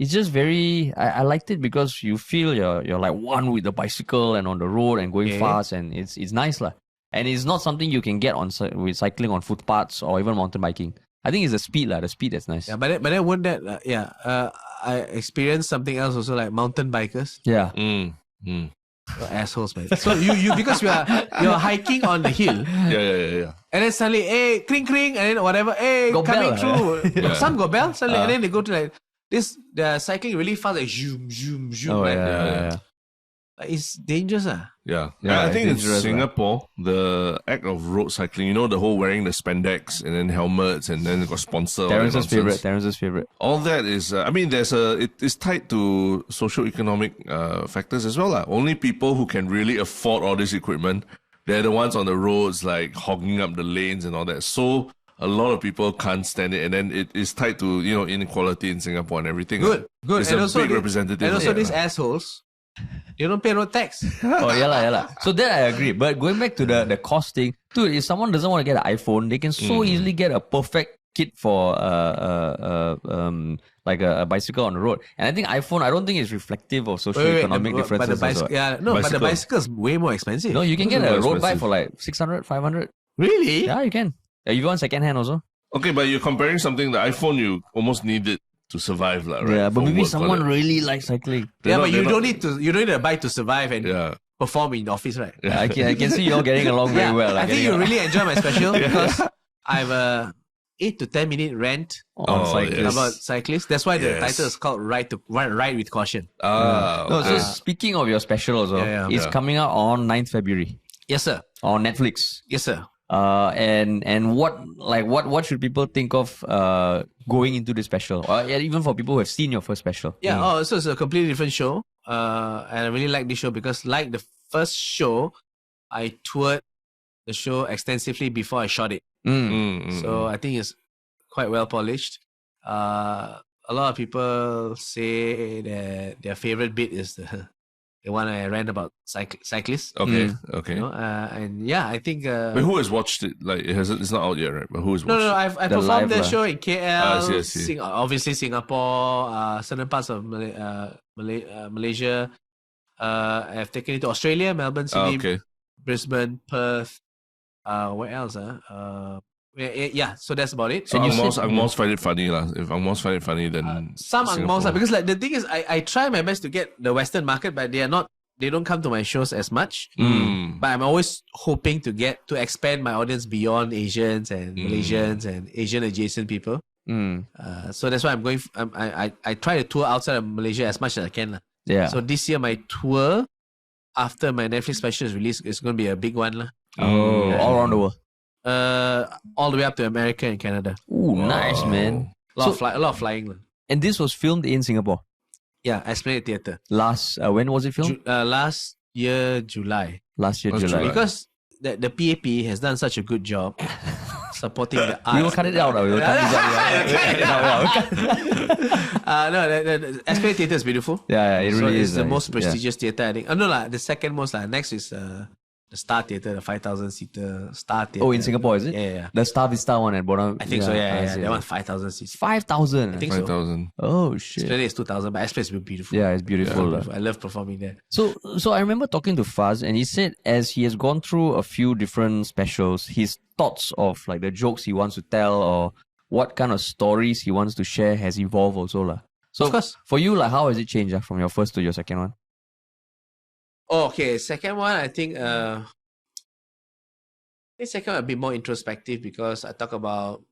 very, I liked it because you feel you're like one with the bicycle and on the road and going fast, and it's nice, lah. And it's not something you can get with cycling on footpaths or even mountain biking. I think it's the speed, the speed that's nice. Yeah, but then wouldn't that, I experienced something else also, like mountain bikers. Yeah. Assholes, man. So you because you're hiking on the hill. Yeah. And then suddenly, hey, kring, and then whatever, hey, got coming bell, through. Some got bell, suddenly, and then they go to like this. They're cycling really fast, like zoom. Oh, like, yeah. Like, it's dangerous, Yeah, I think in Singapore, the act of road cycling, the whole wearing the spandex and then helmets and then got sponsor. Terence's favorite. All that is, it is tied to socio-economic factors as well. Only people who can really afford all this equipment, they're the ones on the roads, like hogging up the lanes and all that. So a lot of people can't stand it, and then it is tied to inequality in Singapore and everything. Good. It's and a also big representative. And also these assholes. You don't pay road tax. Oh, yeah. So that I agree. But going back to the cost thing, dude, if someone doesn't want to get an iPhone, they can so easily get a perfect kit for like a bicycle on the road. And I think iPhone, I don't think it's reflective of socio-economic differences. But the bicycle is way more expensive. No, you can get a road bike for like 600, 500. Really? Yeah, you can. If you want second hand also. Okay, but you're comparing something, the iPhone, you almost need it to survive, right? Yeah, but maybe someone really likes cycling. But you don't need a bike to survive and perform in the office, right? Yeah, I can see you all getting along very well. I think you really enjoy my special because I have a 8 to 10 minute rant about cyclists. That's why the title is called Ride with Caution. So speaking of your special also, it's coming out on 9th February. Yes, sir. On Netflix. Yes, sir. And what should people think of going into the special, or even for people who have seen your first special? So it's a completely different show, and I really like this show because, like the first show, I toured the show extensively before I shot it. So I think it's quite well polished. A lot of people say that their favorite bit is the one I ran about cyclists. Okay. And I think. But who has watched it? Like it's not out yet, right? But who has watched? No. I performed the show in KL. I see. Obviously Singapore, certain parts of Malaysia. I've taken it to Australia, Melbourne, Sydney, Brisbane, Perth. Where else? Yeah, so that's about it. So Angmos find it funny lah. If Angmos find it funny, then some Angmos, because like the thing is, I try my best to get the Western market, but they don't come to my shows as much. But I'm always hoping to expand my audience beyond Asians and Malaysians and Asian adjacent people. So that's why I'm going. I try to tour outside of Malaysia as much as I can. Yeah. So this year my tour after my Netflix special is released is going to be a big one. All around the world. All the way up to America and Canada. Ooh, nice, man. A lot of flying. And this was filmed in Singapore. Yeah, Esplanade Theatre. When was it filmed? Last year, July. July. Because the PAP has done such a good job supporting the arts. We will cut it out. We will cut it out. No, the Esplanade Theatre is beautiful. Yeah, it really is. It's the most prestigious theatre, I think. The second most. Next is the Star Theatre, the 5,000-seater Star Theatre. Oh, in Singapore, is it? Yeah. The Star Vista one at Bonam. I think so, yeah. That one 5,000 seats. 5,000? I think 5,000. Oh, shit. Esplanade is 2,000, but Esplanade is beautiful. Yeah, it's beautiful. I love performing there. So I remember talking to Faz, and he said as he has gone through a few different specials, his thoughts of like the jokes he wants to tell or what kind of stories he wants to share has evolved also. So of course. For you, like, how has it changed from your first to your second one? Oh, okay, second one, I think second one a bit more introspective because I talk about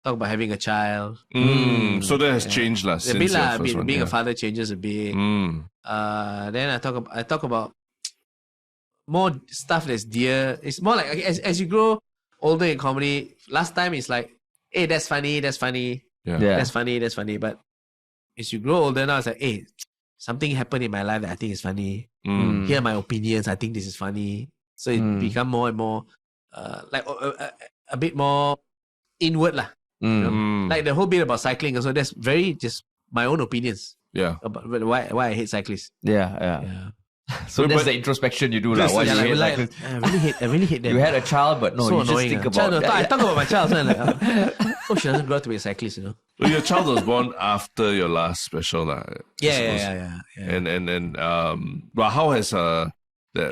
having a child. So that has changed since a bit your first one. Being a father changes a bit. Then I talk about more stuff that's dear. It's more like as you grow older in comedy. Last time it's like, hey, that's funny. That's funny. That's funny. But as you grow older now, it's like, hey, something happened in my life that I think is funny. Here are my opinions. I think this is funny. So it become more and more a bit more inward lah. Like the whole bit about cycling. So that's very just my own opinions. Yeah. About why I hate cyclists. Yeah. So that's the introspection you do lah. Why you hate cyclists? I really hate them. You had a child, but no, so you annoying. just think about I talk about my child. So I'm like, she doesn't grow up to be a cyclist, Well, your child was born after your last special, lah. Yeah. And but how has the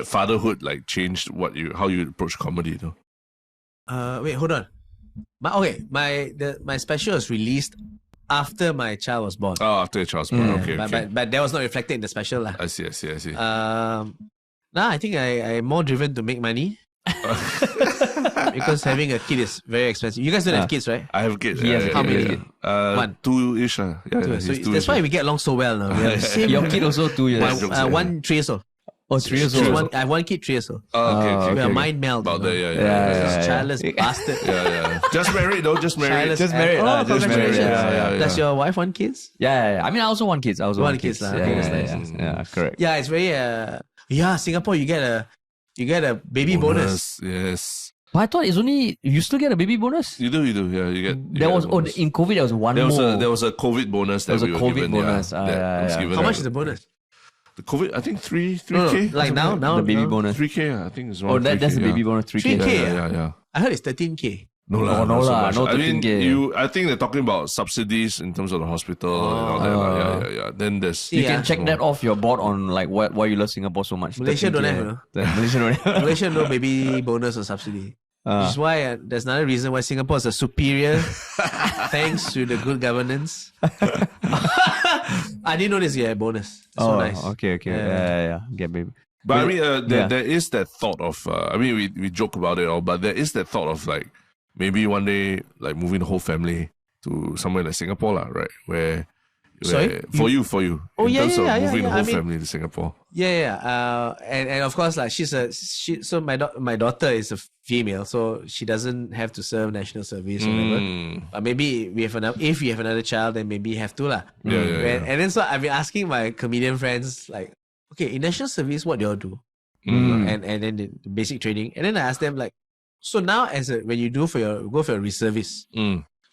fatherhood changed how you approach comedy though? Wait, hold on. My special was released after my child was born. Oh, after your child was born. Okay. But that was not reflected in the special lah. I see. I think I'm more driven to make money. Because having a kid is very expensive. You guys don't have kids, right? I have kids. How many? One. 2-ish. Yeah, so that's why we get along so well now. Your kid also 2 years. 1 3 years old. Oh, 3 years old. I have 1 kid 3 years old. Okay. We are mind meld. About that, This childless bastard. Yeah. Just married though. Just married. Just married. Congratulations. Yeah. Does your wife want kids? Yeah. I mean, I also want kids. Want kids. Okay, that's nice. Yeah, correct. Yeah, it's very. Singapore, you get a baby bonus. Yes. But I thought it's only you still get a baby bonus. You do. Yeah, you get. There was in COVID there was one more. There was a COVID bonus. There was a COVID bonus. How much is the bonus? The COVID, I think 3K. Like now the baby bonus 3K. I think it's around. That's the baby bonus 3K. 3K. Yeah. I heard it's 13K. No lah, no 13K. I think they're talking about subsidies in terms of the hospital and all that. Yeah. Then there's you can check that off your board on why you love Singapore so much. Malaysia don't have, Malaysia don't have. Malaysia no baby bonus or subsidy. Which is why there's another reason why Singapore is a superior thanks to the good governance. I didn't know this bonus. It's so nice. Okay. Yeah. Get baby. But I mean, there is that thought of. We joke about it all, but there is that thought of maybe one day moving the whole family to somewhere like Singapore, right? Where for you. In terms of moving the whole family to Singapore. Yeah. And of course, so my daughter is a female, so she doesn't have to serve national service or whatever. But maybe if we have another child, then maybe have to lah. Yeah. And then so I've been asking my comedian friends okay, in national service, what do y'all do? And then the basic training, and then I asked them so now when you go for your reservice,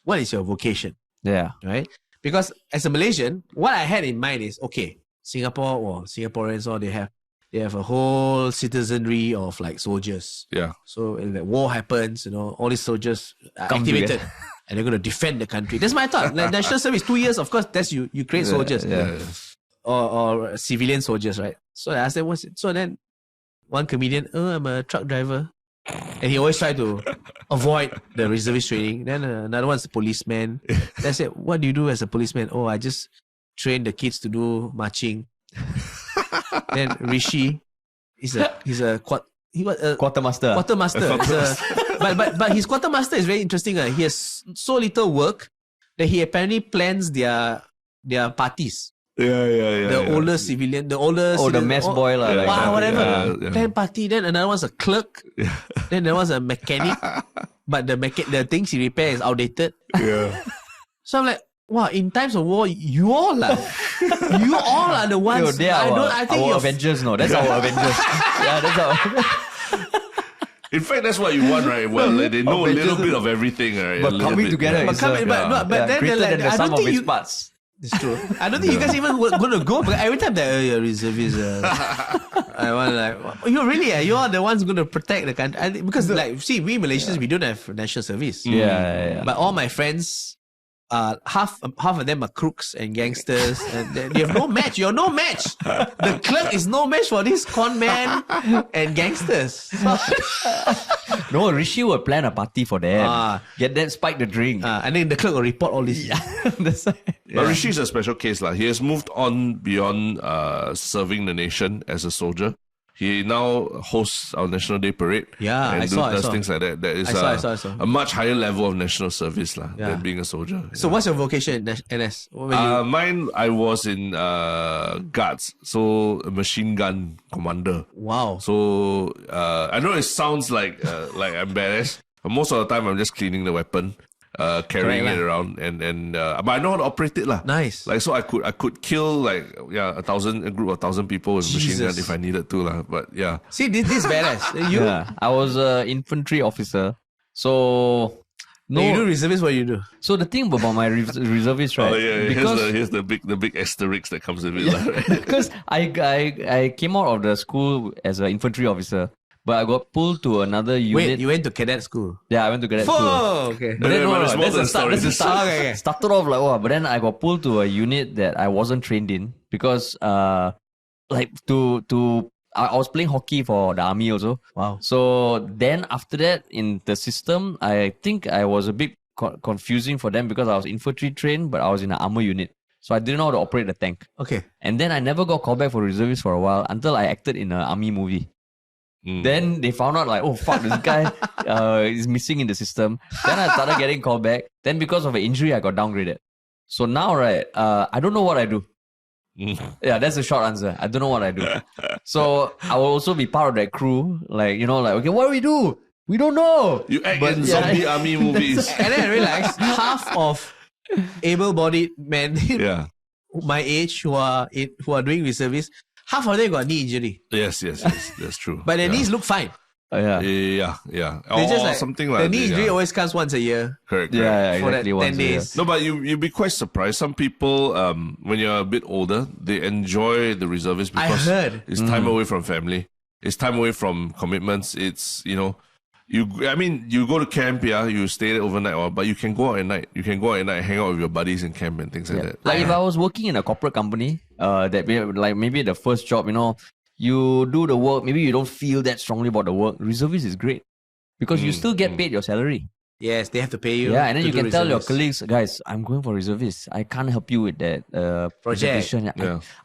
what is your vocation? Yeah. Right. Because as a Malaysian, what I had in mind is, okay, Singapore or Singaporeans, or they have a whole citizenry of soldiers. Yeah. So when war happens, all these soldiers are activated and they're going to defend the country. That's my thought. National service, 2 years, of course, that's you create soldiers. Yeah. Or civilian soldiers, right? So I asked them, what's it? So then one comedian, I'm a truck driver. And he always tried to avoid the reservist training. Then another one's a policeman. Then I said, what do you do as a policeman? Oh, I just train the kids to do marching. Then Rishi, he's a Quartermaster. But his quartermaster is very interesting. He has so little work that he apparently plans their parties. The older civilian, the mess boy lah. Whatever. Plan party. Then another one's a clerk. Then there was a mechanic. But the things he repairs is outdated. So I'm like, wow, in times of war, you all are the ones. They are our Avengers, no? That's our Avengers. Yeah, that's our. In fact, that's what you want, right? Well, they know a little bit of everything, right? But coming together is then greater than the sum of its parts. It's true. I don't think you guys even going to go, because every time you're reservist, I want you really you are the ones going to protect the country. Because see, we Malaysians, we don't have national service. But all my friends, half of them are crooks and gangsters, and they have no match. You're no match. The clerk is no match for this con man and gangsters. No, Rishi will plan a party for them. Get them spike the drink. And then the clerk will report all this. But Rishi is a special case. He has moved on beyond serving the nation as a soldier. He now hosts our National Day Parade. And does things like that. That is a much higher level of national service than being a soldier. So what's your vocation in NS? Mine, I was in guards. So a machine gun commander. Wow. So I know it sounds like I'm badass. But most of the time, I'm just cleaning the weapon. Carrying it around but I know how to operate it lah. Nice. So I could kill a group of 1,000 people with a machine gun if I needed to lah. But yeah. See, this is badass. I was an infantry officer. So no, you do reservist. What you do? So the thing about my reservist, right? Because here's the big asterisk that comes with it, right? Because I came out of the school as an infantry officer. But I got pulled to another unit. Wait, you went to cadet school? Yeah, I went to cadet school. Okay. But then that's the start. Started off but then I got pulled to a unit that I wasn't trained in because I was playing hockey for the army also. Wow. So then after that in the system, I think I was a bit confusing for them because I was infantry trained, but I was in an armor unit. So I didn't know how to operate the tank. Okay. And then I never got called back for reservist for a while until I acted in an army movie. Then they found out oh fuck, this guy is missing in the system. Then I started getting called back. Then because of an injury, I got downgraded. So now, right, I don't know what I do. Yeah, that's the short answer. I don't know what I do. So I will also be part of that crew. Okay, what do we do? We don't know. You act in zombie army movies. And then I realized half of able-bodied men my age who are doing reservice, half of them got knee injury. Yes, that's true. But their knees look fine. Yeah. They just something like the knee injury always comes once a year. Correct. Exactly. For 10 days. No, but you'd be quite surprised. Some people, when you're a bit older, they enjoy the reservist because it's time away from family. It's time away from commitments. It's, you go to camp, you stay there overnight, but you can go out at night. You can go out at night, hang out with your buddies in camp and things like that. Like if I was working in a corporate company, maybe the first job, you do the work, maybe you don't feel that strongly about the work. Reservist is great because you still get paid your salary. Yes, they have to pay you. Yeah, and then you can tell your colleagues, guys, I'm going for reservist. I can't help you with that project.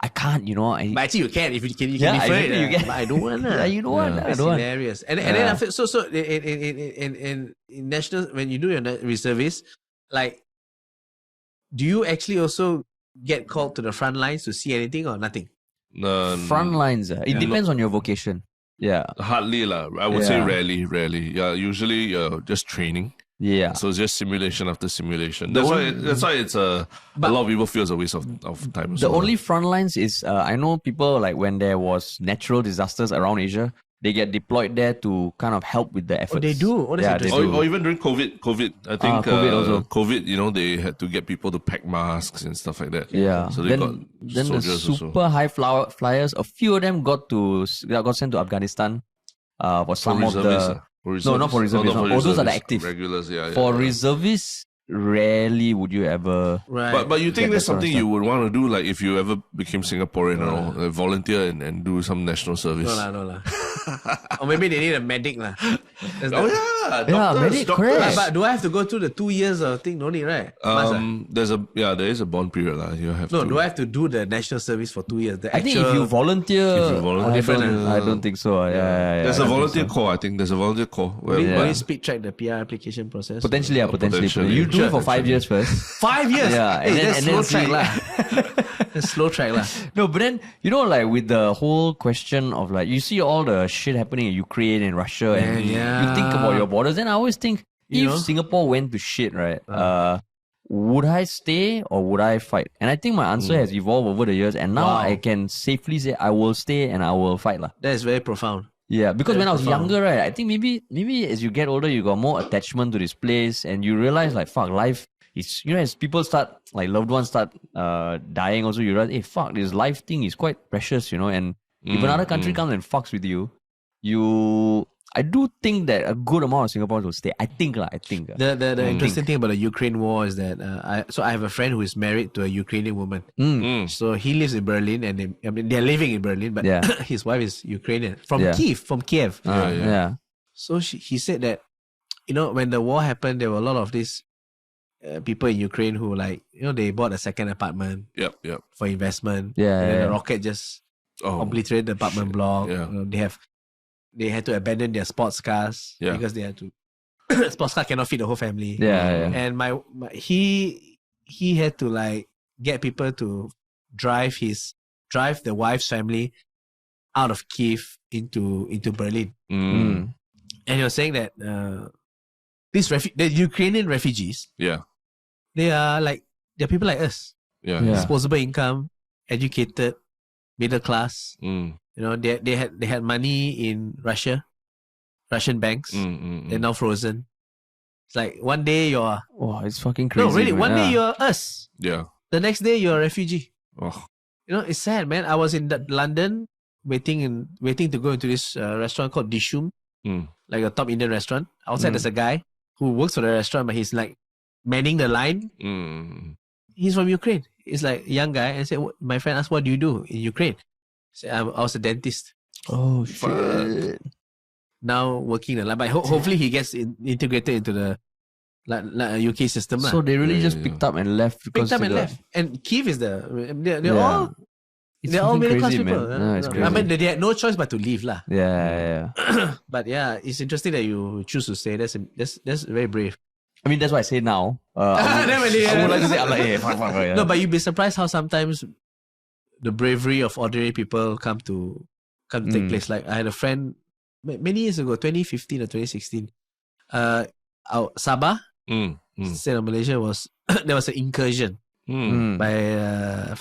I can't, But actually, you can if you can. You can. But I don't want. You don't want. It's hilarious. And then after, so in national, when you do your reservist, do you actually also get called to the front lines to see anything or nothing? Front lines. It depends on your vocation. Yeah. Hardly lah. I would say rarely. Yeah, usually just training. Yeah. So it's just simulation after simulation. That's why it's a lot of people feel it's a waste of time. The only front lines is I know people when there was natural disasters around Asia, they get deployed there to kind of help with the efforts. Oh, they do? They do. Or even during COVID. I think COVID also. COVID, they had to get people to pack masks and stuff like that. Yeah. So they got then the super also. high flyers, a few of them got sent to Afghanistan for some of the... No, not for reservists. Those are the active. Regulars, For reservists, rarely would you ever. Right. But you think Get that's that sort of something you would want to do, like if you ever became Singaporean or like, volunteer and do some national service? No lah. Or maybe they need a medic lah. Yeah, medic, correct. But do I have to go through the 2 years of thing? No need, right? There is a bond period lah. You have to. Do I have to do the national service for 2 years? I think if you volunteer, different, I don't think so. Yeah. There's a volunteer call. I think there's a volunteer call. Will you speed track the PR application process? Potentially. You do it for 5 years first. 5 years? Yeah. That's slow track lah. That's slow track lah. No, but then, like with the whole question of like, you see all the shit happening in Ukraine and Russia and you think about your borders, and I always think, if Singapore went to shit, right, would I stay or would I fight? And I think my answer has evolved over the years, and now I can safely say I will stay and I will fight lah. That is very profound. Yeah, because when I was younger, right, I think maybe as you get older, you got more attachment to this place, and you realize like, fuck, life is, as people start, like loved ones start dying also, you realize, hey, fuck, this life thing is quite precious, and if another country comes and fucks with you, I do think that a good amount of Singaporeans will stay. I think. The interesting thing about the Ukraine war is that I have a friend who is married to a Ukrainian woman. So he lives in Berlin, and they're living in Berlin, but his wife is Ukrainian from Kiev. So he said that when the war happened, there were a lot of these people in Ukraine who they bought a second apartment. For investment. And then the rocket just obliterated the apartment block. They had to abandon their sports cars because they had to. Sports car cannot feed the whole family. And he had to get people to drive the wife's family out of Kiev into Berlin. And he was saying that the Ukrainian refugees, they're people like us. Disposable income, educated, middle class. They had money in Russian banks. They're now frozen. It's like one day you're... Oh, it's fucking crazy. No, really. One day you're us. Yeah. The next day you're a refugee. Oh. It's sad, man. I was in London waiting to go into this restaurant called Dishum, like a top Indian restaurant. Outside there's a guy who works for the restaurant, but he's like manning the line. He's from Ukraine. He's like a young guy, and said, my friend asked, what do you do in Ukraine? I was a dentist. Oh, shit. Now working the line. But hopefully he gets integrated into the UK system. So they really just picked up and left. And Kiev is they're all middle class people. No, I mean, they had no choice but to leave. Yeah. But it's interesting that you choose to stay. That's very brave. I mean, that's why I say now. I would like to say, I'm like, hey, fuck. No, but you'd be surprised how sometimes the bravery of ordinary people come to take place. Like I had a friend many years ago, 2015 or 2016. Sabah, state of Malaysia, there was an incursion by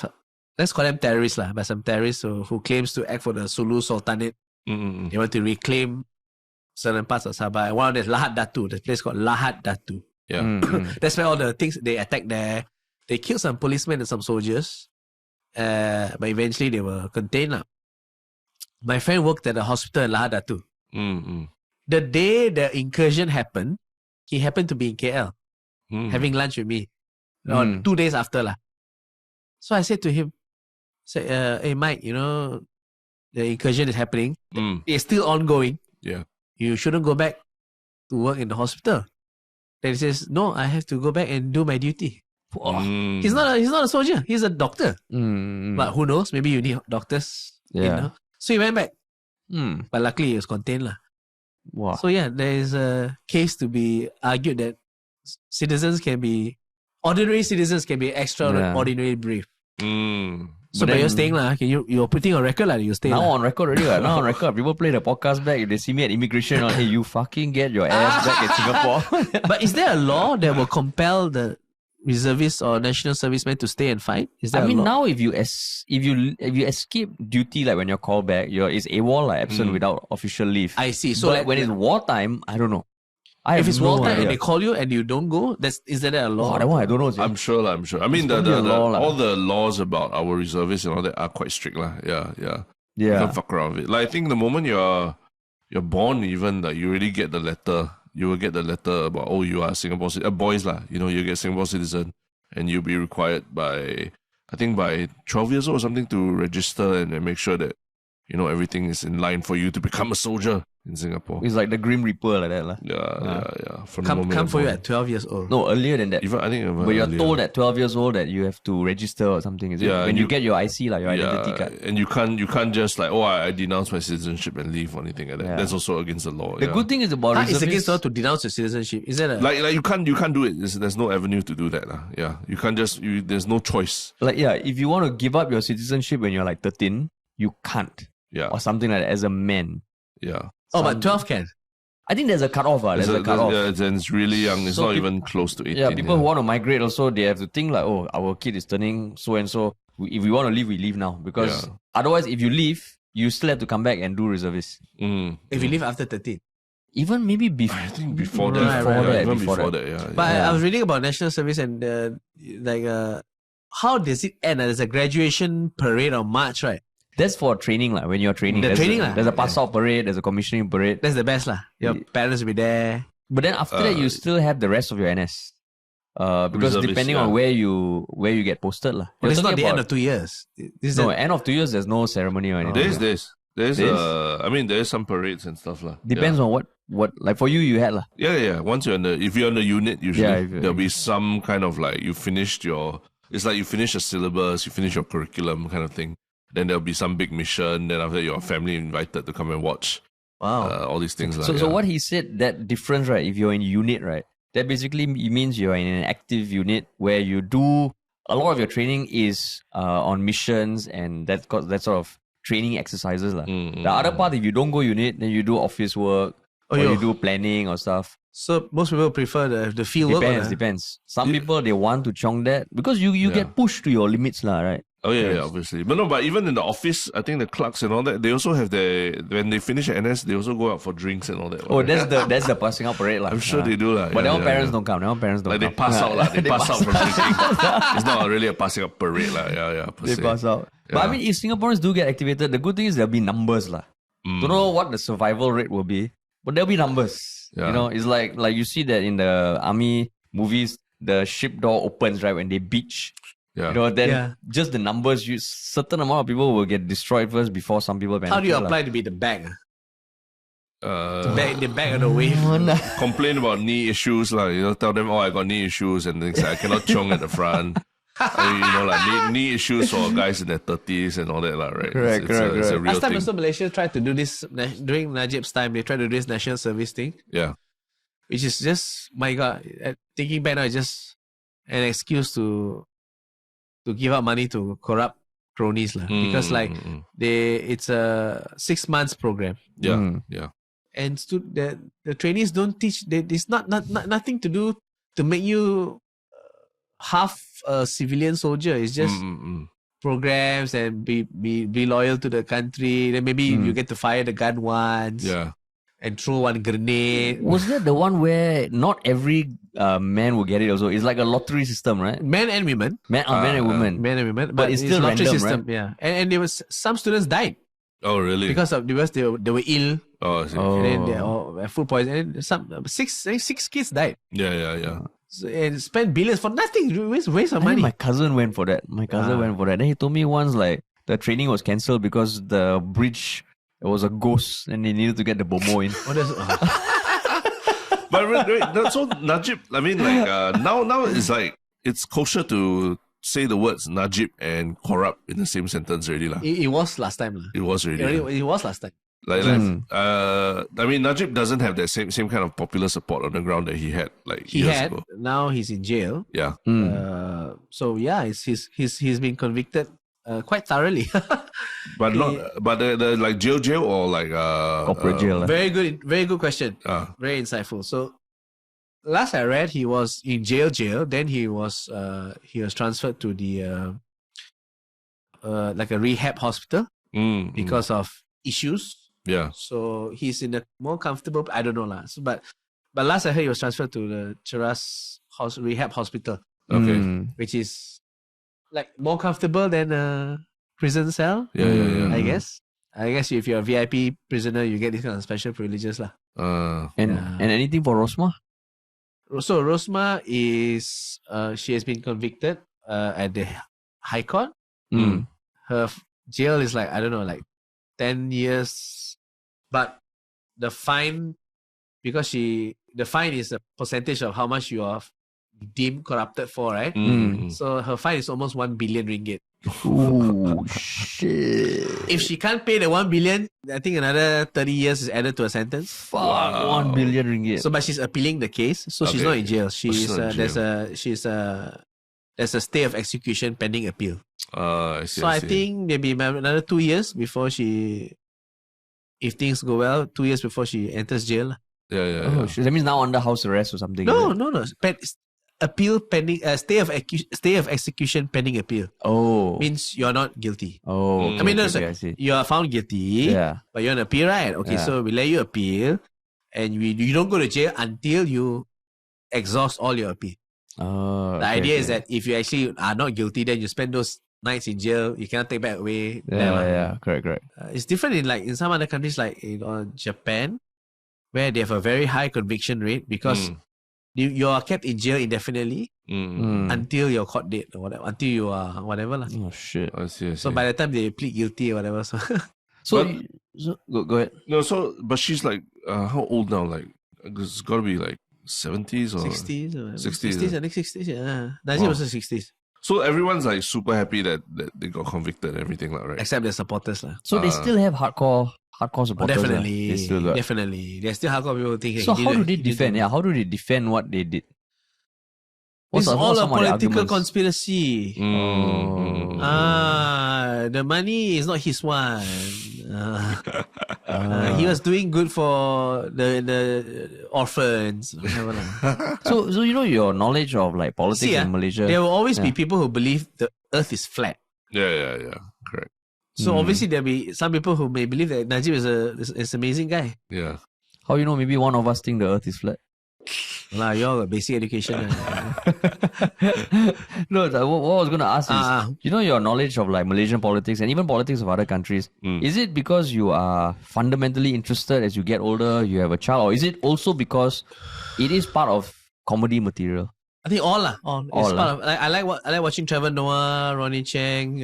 let's call them terrorists by some terrorists who claims to act for the Sulu Sultanate. They want to reclaim certain parts of Sabah. And one of them is Lahad Datu, the place called Lahad Datu. That's where all the things they attacked there. They killed some policemen and some soldiers. But eventually they were contained. My friend worked at a hospital in Lahad Datu. The day the incursion happened, he happened to be in KL having lunch with me. 2 days after. So I said to him, hey Mike, the incursion is happening. It's still ongoing. You shouldn't go back to work in the hospital. Then he says, no, I have to go back and do my duty. He's not a soldier. He's a doctor. But who knows? Maybe you need doctors. So he went back. But luckily he was contained. Wow. So there is a case to be argued that ordinary citizens can be extraordinarily brave. So but you're staying you're putting on record you stay now on record already. Now on record, people play the podcast back. If they see me at immigration, hey, you fucking get your ass back in Singapore. But is there a law that will compel the reservists or national servicemen to stay and fight? Is there? Now if you escape duty, like when you're called back, it's AWOL, absent without official leave. I see. So but when it's wartime, I don't know. If it's wartime and they call you and you don't go, is there a law? That one I don't know. I'm sure. I mean, all the laws about our reservists and all that are quite strict. Yeah. You can't fuck around with it. I think the moment you're born, even you already get the letter you will get the letter about, oh, you are Singapore citizen. Boys lah, you get Singapore citizen, and you'll be required by 12 years old or something to register and make sure that everything is in line for you to become a soldier in Singapore. It's like the Grim Reaper like that lah. Yeah. Come for you at 12 years old. No, earlier than that. I think but you're told at 12 years old that you have to register or something, is it? When you get your IC, like your identity card. And you can't just like, I denounce my citizenship and leave or anything like that. That's also against the law. The good thing is about it's against the law to denounce your citizenship. Is that like you can't do it. There's no avenue to do that. Yeah. You can't just there's no choice. Like if you want to give up your citizenship when you're like 13, you can't. Yeah. Or something like that as a man. Yeah. But 12 can. I think there's a cutoff. There's a cutoff. Yeah, it's really young. It's not even close to 18. Yeah, people who want to migrate also, they have to think like, our kid is turning so and so. If we want to leave, we leave now. Because otherwise, if you leave, you still have to come back and do reservists. If you leave after 13. Even maybe before. I think before that. Before that, yeah. But I was reading about national service and how does it end? There's a graduation parade on March, right? That's for training, like when you're training. There's a pass-out parade, there's a commissioning parade. That's the best, lah. Your parents will be there. But then after that, you still have the rest of your NS. Because depending on where you get posted, lah. But it's not the end of 2 years. End of 2 years, there's no ceremony or anything. There's some parades and stuff, lah. Depends on what like for you had, lah. Yeah. Once if you're in the unit, usually there'll be some kind of like you finish your syllabus, you finish your curriculum kind of thing. Then there'll be some big mission. Then after your family invited to come and watch. Wow. All these things. So what he said, that difference, right? If you're in unit, right? That basically means you're in an active unit where you do a lot of your training is on missions and that sort of training exercises. The other part, if you don't go unit, then you do office work or you do planning or stuff. So most people prefer the field work. Depends. Some people, they want to chong that because you get pushed to your limits, right? Oh yeah, obviously. But even in the office, I think the clerks and all that, they also have when they finish NS, they also go out for drinks and all that. Oh, that's the passing out parade, I'm sure they do, But their own parents don't come. Like they pass out, They pass out from drinking. It's not really a passing out parade, They pass out. Yeah. But I mean, if Singaporeans do get activated, the good thing is there'll be numbers, Don't know what the survival rate will be, but there'll be numbers. Yeah. It's like you see that in the army movies, the ship door opens right when they beach. Yeah. Just the numbers, certain amount of people will get destroyed first before some people. How do you apply to be the bag? The bag of the wave. Complain about knee issues, tell them, I got knee issues and things. I cannot chong at the front. Knee issues for guys in their 30s and all that, right? Correct. It's a real Last time thing. also Malaysia tried to do this during Najib's time. They tried to do this national service thing. Yeah. Which is just, my God, thinking back now, it's just an excuse to give out money to corrupt cronies, because it's a 6 months program. Yeah. And the trainees don't teach. It's not nothing to do to make you half a civilian soldier. It's just programs and be loyal to the country. Then maybe you get to fire the gun once. Yeah. And throw one grenade. Was that the one where not every man will get it also? It's like a lottery system, right? Men and women. Men and women. Men and women. But it's still lottery random, system, right? yeah. And there was some students died. Oh, really? Because they were ill. Oh, I see. And then they all food poisoning. And six kids died. Yeah. So, and spent billions for nothing. Waste of money. My cousin went for that. Then he told me once the training was cancelled because the bridge, it was a ghost and they needed to get the bomo in. But so Najib, I mean, now it's it's kosher to say the words Najib and corrupt in the same sentence already. It was last time. It was already. It was last time. I mean, Najib doesn't have that same kind of popular support on the ground that he had years ago. Now he's in jail. Yeah. So yeah, he's been convicted quite thoroughly. But the jail or corporate jail. Very good question. Very insightful. So last I read, he was in jail. Then he was transferred to the a rehab hospital because of issues. Yeah. So he's in a more comfortable. I don't know lah. So, but last I heard, he was transferred to the Cheras rehab hospital. Okay. Which is more comfortable than a prison cell. Yeah. I guess if you're a VIP prisoner, you get this kind of special privileges lah. And anything for Rosma? So Rosma is she has been convicted at the High Court. Her jail is like, I don't know, like 10 years, but the fine, because the fine is a percentage of how much you are deemed corrupted for, right? So her fine is almost 1 billion ringgit. Oh shit! If she can't pay the 1 billion, I think another 30 years is added to her sentence. Fuck, 1 billion ringgit. So, but she's appealing the case, so she's not in jail. She's there's a stay of execution pending appeal. I see. I think maybe another 2 years before she, if things go well, 2 years before she enters jail. Yeah. Shit. That means now under house arrest or something. No. Appeal pending, stay of execution pending appeal. Oh, Means you're not guilty. Oh, okay, I mean, I see. You are found guilty. Yeah. But you're on appeal, right? Okay, so we let you appeal, and you don't go to jail until you exhaust all your appeal. The idea is that if you actually are not guilty, then you spend those nights in jail. You cannot take back away. Correct. It's different in some other countries like in Japan, where they have a very high conviction rate because you are kept in jail indefinitely until your court date or whatever, until you are whatever lah. Oh shit! I see. So by the time they plead guilty or whatever, so go ahead. No, but she's like how old now? Like it's got to be like 70s or 60s, 60s. I think 60s. Yeah, Najib was 60s. So everyone's like super happy that they got convicted and everything, like, right? Except the supporters lah. So they still have hardcore supporters. Definitely, they definitely. There's still hardcore people who think. So how do they defend? How do they defend what they did? It's all a political conspiracy. The money is not his one. He was doing good for the orphans. So your knowledge of like politics in Malaysia. There will always be people who believe the earth is flat. Yeah. Correct. So obviously there'll be some people who may believe that Najib is an amazing guy. Yeah. How maybe one of us think the earth is flat? You're a basic education. No, what I was going to ask is, your knowledge of like Malaysian politics and even politics of other countries, is it because you are fundamentally interested as you get older, you have a child, or is it also because it is part of comedy material? I think all. It's part of, I like watching Trevor Noah, Ronnie Cheng,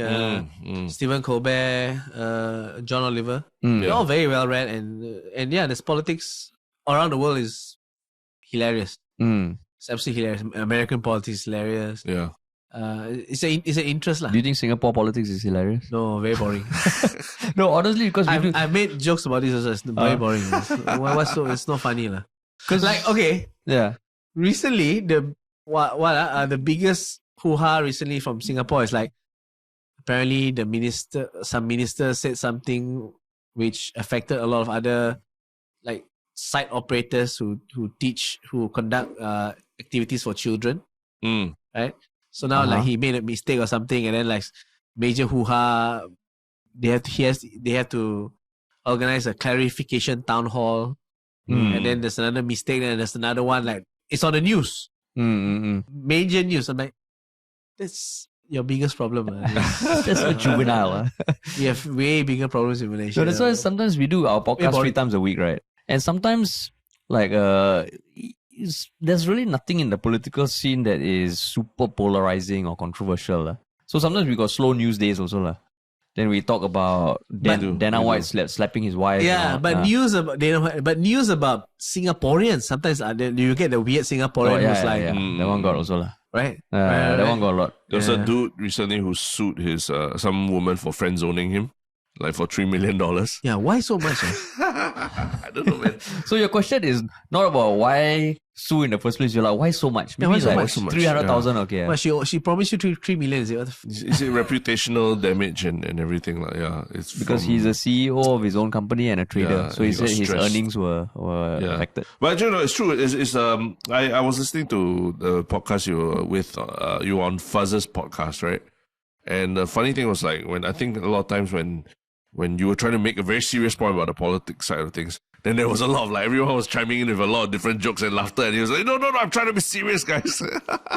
Stephen Colbert, John Oliver. They're all very well read, and this politics around the world is hilarious. It's absolutely hilarious. American politics is hilarious. Yeah. It's an interest lah. Do you think Singapore politics is hilarious? No, very boring. No, honestly, because I've made jokes about this also. It's very boring. It's not funny lah. Because recently the biggest hoo-ha recently from Singapore is like, apparently some minister said something which affected a lot of other like site operators who conduct activities for children, right? So now like he made a mistake or something, and then like major hoo-ha. They have to organize a clarification town hall, and then there's another mistake, and there's another one like it's on the news. Major news. I'm like, that's your biggest problem. That's so juvenile. We have way bigger problems in Malaysia. So that's why sometimes we do our podcast 3 times a week, right? And sometimes like there's really nothing in the political scene that is super polarizing or controversial. So sometimes we got slow news days also. Then we talk about Dana White slapping his wife. Yeah, but news about Singaporeans sometimes you get the weird Singaporean who's like that one got also right. That one got a lot. There was a dude recently who sued his some woman for friend zoning him, like for $3 million. Yeah, why so much? I don't know, man. So your question is not about why sue in the first place. You're like, why so much? Maybe why so much? 300,000. Okay. But she promised you 3 million. Is it reputational damage and everything? Like, it's because he's a CEO of his own company and a trader. So he said his earnings were affected. But actually, it's true. I was listening to the podcast you were with you on Fuzz's podcast, right? And the funny thing was like I think a lot of times when you were trying to make a very serious point about the politics side of things, then there was a lot of like everyone was chiming in with a lot of different jokes and laughter, and he was like, no, I'm trying to be serious, guys.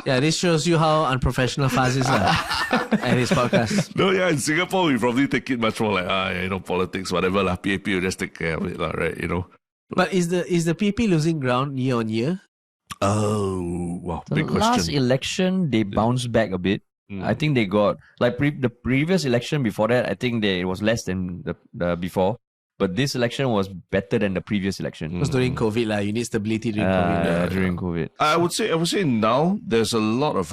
Yeah, this shows you how unprofessional Faz is at his podcast. No, in Singapore we probably take it much more like politics, whatever lah, PAP will just take care of it lah, right? But is the PP losing ground year on year? Oh, wow. The Big last question. election, they bounced back a bit. I think they got the previous election before that. I think it was less than the before, but this election was better than the previous election. Because during COVID lah, you need stability during COVID. During COVID. I would say now there's a lot of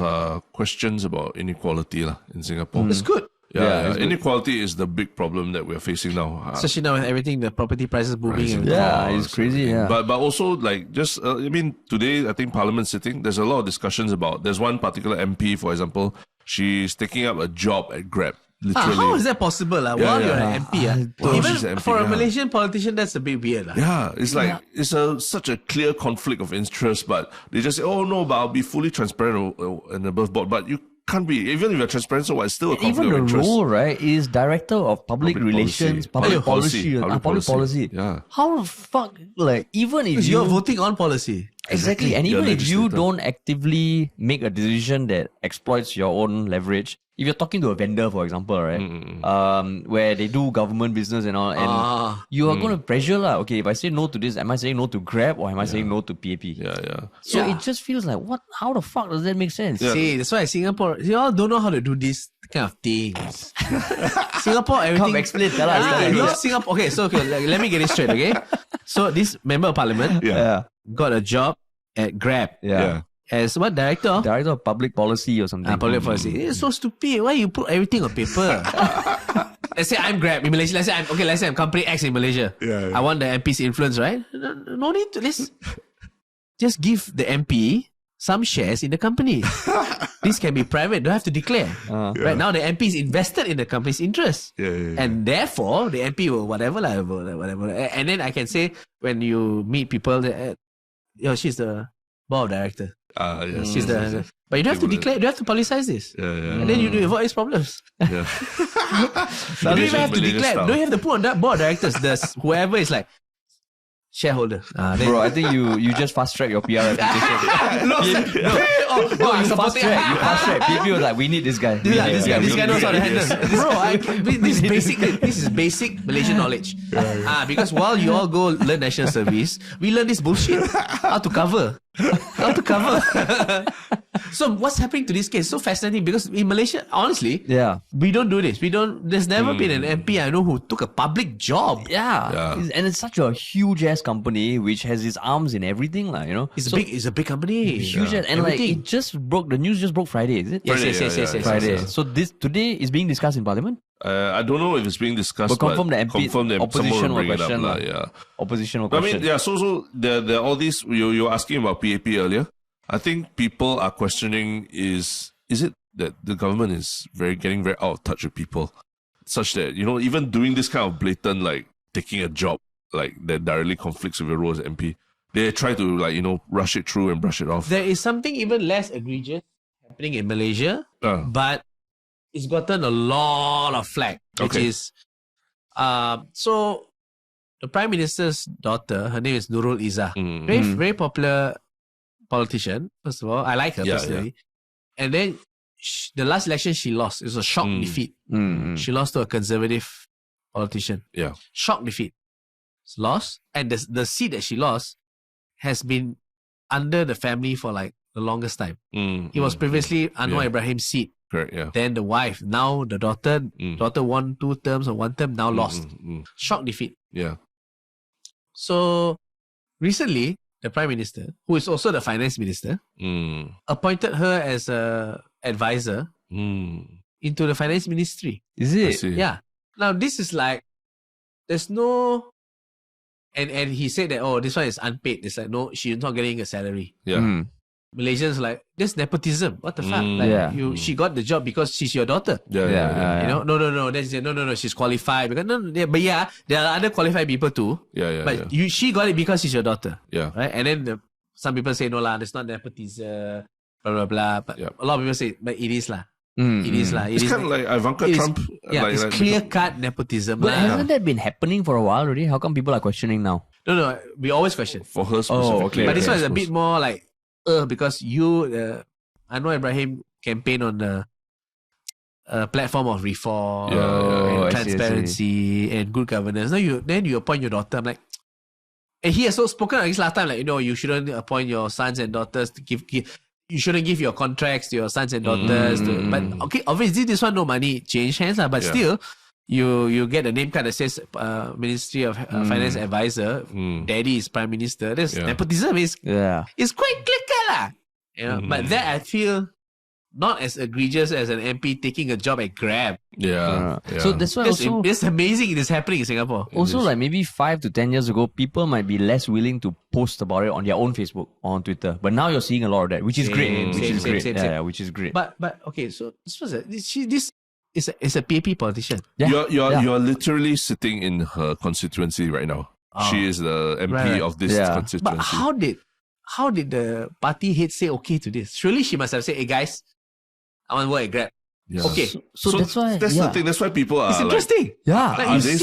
questions about inequality lah in Singapore. It's good. Yeah, it's good. inequality is the big problem that we're facing now. Especially now with everything, the property prices booming. And It's crazy. Yeah. But also like just I mean today I think Parliament sitting. There's a lot of discussions about. There's one particular MP, for example, she's taking up a job at Grab. Literally. How is that possible? While you're an MP, she's an even MP, for a Malaysian politician, that's a bit weird. Yeah, it's like it's such a clear conflict of interest, but they just say, "Oh no, but I'll be fully transparent and above board." But you can't be, even if you're transparent, so what? It's still a conflict Even of the interest. role, right, is director of public relations, public policy. Yeah. How the fuck, like, even if You're voting on policy. Exactly. And You're even a if you legislator. don't actively make a decision that exploits your own leverage, if you're talking to a vendor, for example, right, where they do government business and all, and you are going to pressure lah. Okay, if I say no to this, am I saying no to Grab or am I saying no to PAP? Yeah. So it just feels like, what? How the fuck does that make sense? Yeah. See, that's why Singapore, you all don't know how to do this kind of things. Singapore, everything. Come explain, tell us. You know, Singapore. Okay, so let me get it straight. Okay, so this member of parliament got a job at Grab Yeah. as what director? Director of public policy or something. Public policy. It's so stupid. Why you put everything on paper? Let's say I'm Grab in Malaysia. Let's say I'm company X in Malaysia. Yeah. I want the MP's influence, right? No need to. Let's just give the MP some shares in the company. This can be private. Don't have to declare. Right now, the MP is invested in the company's interest, and therefore the MP will whatever. And then I can say when you meet people, that, she's the board of director. Yes. She's the. But you don't have to declare. You don't have to publicize this. And then you do avoid these problems. Yeah. You don't even have to Malaysian declare. style. Don't have to put on that board of directors. Whoever is like shareholder. Bro, I think you just fast track your PR application. No, you fast track. PAP was like, we need this guy. This guy knows how to handle. This is basic Malaysian knowledge. Because while you all go learn national service, we learn this bullshit. How to cover. So what's happening to this case? So fascinating because in Malaysia, honestly, we don't do this. There's never been an MP I know who took a public job. And it's such a huge ass company which has its arms in everything, you know. It's a big company. Huge ass, and like it just broke. The news just broke Friday, is it? Yes. Friday. So this today is being discussed in Parliament. I don't know if it's being discussed, but confirm the MP, opposition will question. Opposition will question. I mean, so there are all these. You were asking about PAP earlier. I think people are questioning: is it that the government is getting very out of touch with people, such that even doing this kind of blatant like taking a job like that directly conflicts with your role as MP, they try to rush it through and brush it off. There is something even less egregious happening in Malaysia, but it's gotten a lot of flack, which is so the Prime Minister's daughter, her name is Nurul Izzah, very popular politician. First of all, I like her personally. And then the last election she lost. It was a shock defeat. She lost to a conservative politician. Shock defeat. It's lost, and the seat that she lost has been under the family for like the longest time. It was previously Anwar Ibrahim's seat. Correct, yeah. Then the wife. Now the daughter won 2 terms or 1 term, now lost. Shock defeat. Yeah. So recently, the Prime Minister, who is also the Finance Minister, appointed her as a advisor into the Finance Ministry. Is it? Yeah. Now this is like, there's no, and he said that, this one is unpaid. It's like, no, she's not getting a salary. Yeah. Malaysians like, this nepotism. What the fuck? Like, she got the job because she's your daughter. No. That's no. She's qualified because but there are other qualified people too. But she got it because she's your daughter. Yeah. Right. And then some people say no lah, that's not nepotism. Blah blah blah. But a lot of people say, but it is lah. It is lah. It's kind of like Ivanka Trump. It's clear cut nepotism. But hasn't that been happening for a while already? How come people are questioning now? No. We always question for her specifically. But this one is a bit more like. Because Anwar Ibrahim campaign on the platform of reform and transparency and good governance. Now you appoint your daughter. I'm like, And he has so spoken against last time, like, you shouldn't appoint your sons and daughters to give you shouldn't give your contracts to your sons and daughters. But okay, obviously this one no money change hands, but still, you get a name card that says Ministry of Finance Advisor, Daddy is Prime Minister. This nepotism is quite clicker lah. But that I feel not as egregious as an MP taking a job at Grab. So that's why it's amazing it is happening in Singapore. Also, like maybe 5 to 10 years ago, people might be less willing to post about it on their own Facebook or on Twitter. But now you're seeing a lot of that, which is great. Which is great. But okay, so this is a PAP politician. You're literally sitting in her constituency right now. She is the MP of this constituency. But how did the party head say okay to this? Surely she must have said, hey guys, I want to work at Grab. Yeah. Okay. So that's why the thing. That's why people are it's interesting. Like, like are they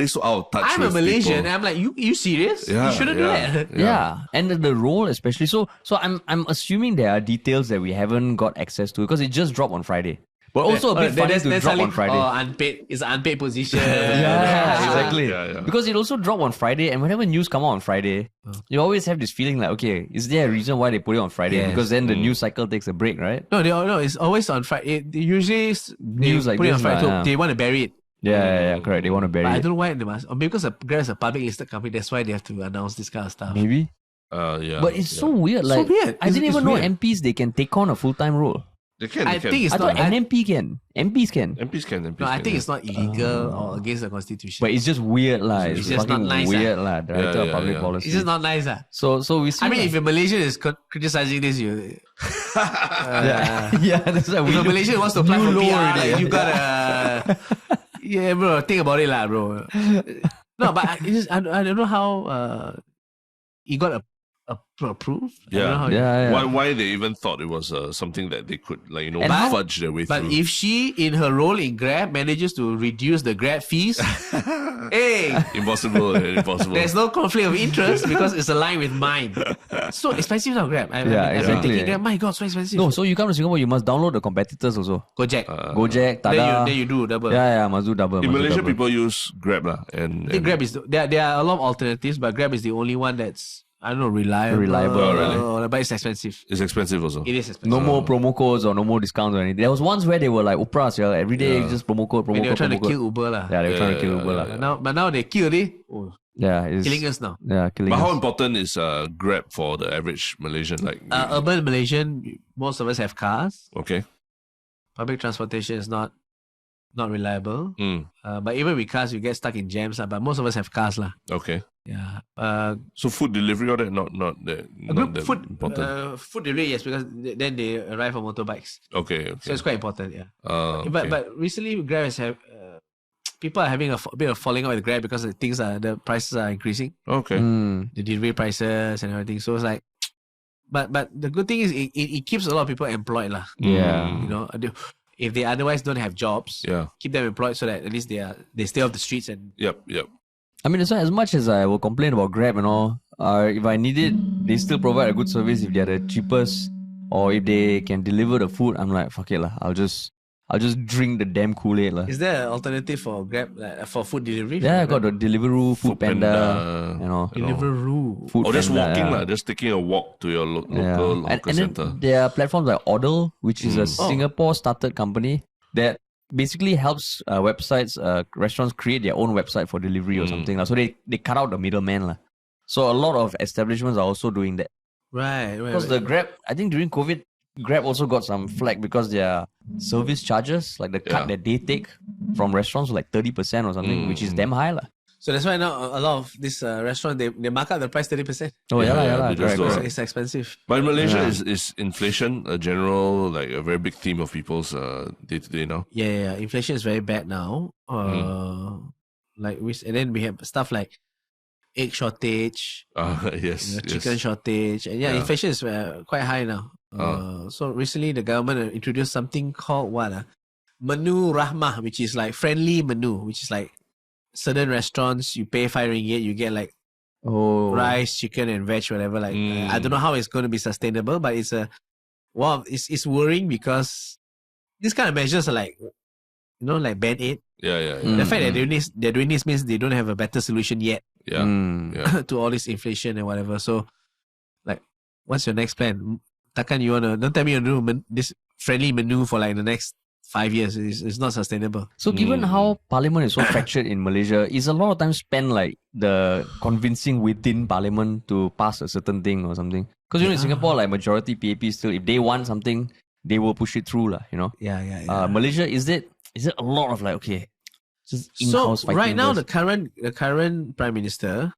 so out of touch? I'm a Malaysian and I'm like, you serious? You shouldn't do that. And the role especially. So I'm assuming there are details that we haven't got access to because it just dropped on Friday. But also a bit funny to drop on Friday. It's an unpaid position. Exactly. Because it also dropped on Friday, and whenever news come out on Friday, you always have this feeling like, okay, is there a reason why they put it on Friday? Yes. Because then the news cycle takes a break, right? No, it's always on Friday. Usually news like put it on this, Friday. They want to bury it. Yeah, correct. They want to bury but it. I don't know why they must. Or because Grab is a public listed company, that's why they have to announce this kind of stuff. Maybe. But it's so weird. Like, I didn't even know MPs they can take on a full-time role. They can. I think it's not. An MP can. MPs can. No, I think it's not illegal or against the constitution. But it's just weird, lah. It's just not nice. Weird, lah. Director of Public Policy. It's just not nice, lah. So we see. I mean, if a Malaysian is criticizing this, you. That's why if a Malaysian wants to apply for PR, like, you gotta. Yeah, bro. Think about it, lah, bro. No, but I don't know how he got approved. Why they even thought it was something that they could fudge their way through. But if she, in her role in Grab, manages to reduce the Grab fees, hey, impossible. There's no conflict of interest because it's aligned with mine. So expensive now, Grab. Exactly. Grab, my God, so expensive. No, so you come to Singapore, you must download the competitors also. Gojek, Tada. Then you do double. Must do double. In Malaysia, people use Grab lah, and Grab is there are a lot of alternatives, but Grab is the only one that's reliable. Really? But it's expensive. It's expensive also. It is expensive. No more promo codes or no more discounts or anything. There was once where they were like, Oprah's, every day just promo code. They were trying to kill Uber lah. Yeah, they were trying to kill Uber lah. But now they killed it. It's killing us now. Yeah, killing us. But how important is Grab for the average Malaysian? Like urban Malaysian, most of us have cars. Okay. Public transportation is not reliable. But even with cars, you get stuck in jams. But most of us have cars lah. Okay. Yeah. So food delivery or that not that important. Food delivery, yes, because then they arrive on motorbikes. Okay. So it's quite important. Yeah. Okay. But recently Grab has people are having a bit of falling out with Grab because the prices are increasing. Okay. The delivery prices and everything. So it's like, but the good thing is it keeps a lot of people employed lah. Yeah. If they otherwise don't have jobs, keep them employed so that at least they stay off the streets and. Yep. I mean, as much as I will complain about Grab and all, if I need it, they still provide a good service if they're the cheapest, or if they can deliver the food. I'm like, fuck it lah. I'll just drink the damn Kool-Aid lah. Is there an alternative for Grab for food delivery? Yeah, I got the Deliveroo, Food Panda, Deliveroo. Food or just Panda, walking lah, just taking a walk to your local hawker center. Then there are platforms like Odel, which is a Singapore-started company that basically helps websites, restaurants create their own website for delivery or something. So they cut out the middleman. So a lot of establishments are also doing that. Right. Because the Grab, I think during COVID, Grab also got some flack because their service charges, like the cut that they take from restaurants, like 30% or something, which is damn high lah. So that's why now a lot of this restaurant they mark up the price 30%. Oh yeah. Correct. It's expensive. But in Malaysia, is inflation a general, like a very big theme of people's day to day now? Yeah. Inflation is very bad now. And then we have stuff like egg shortage. Chicken shortage. And inflation is quite high now. So recently the government introduced something called Menu Rahmah, which is like friendly menu, which is like certain restaurants you pay 5 ringgit, you get like rice, chicken and veg, whatever. Like I don't know how it's going to be sustainable, but it's worrying because these kind of measures are like like Band-Aid. Yeah. The fact that they're doing this means they don't have a better solution yet. Yeah. To all this inflation and whatever. So, like, what's your next plan? Takkan you wanna? Don't tell me you do this friendly menu for like the next 5 years. It's not sustainable. So given how parliament is so fractured in Malaysia, is a lot of time spent like the convincing within parliament to pass a certain thing or something? Because in Singapore, like majority PAP still, if they want something, they will push it through, Yeah. Malaysia, is it a lot of like, okay, just So in-house fighting right now, this? the current prime minister,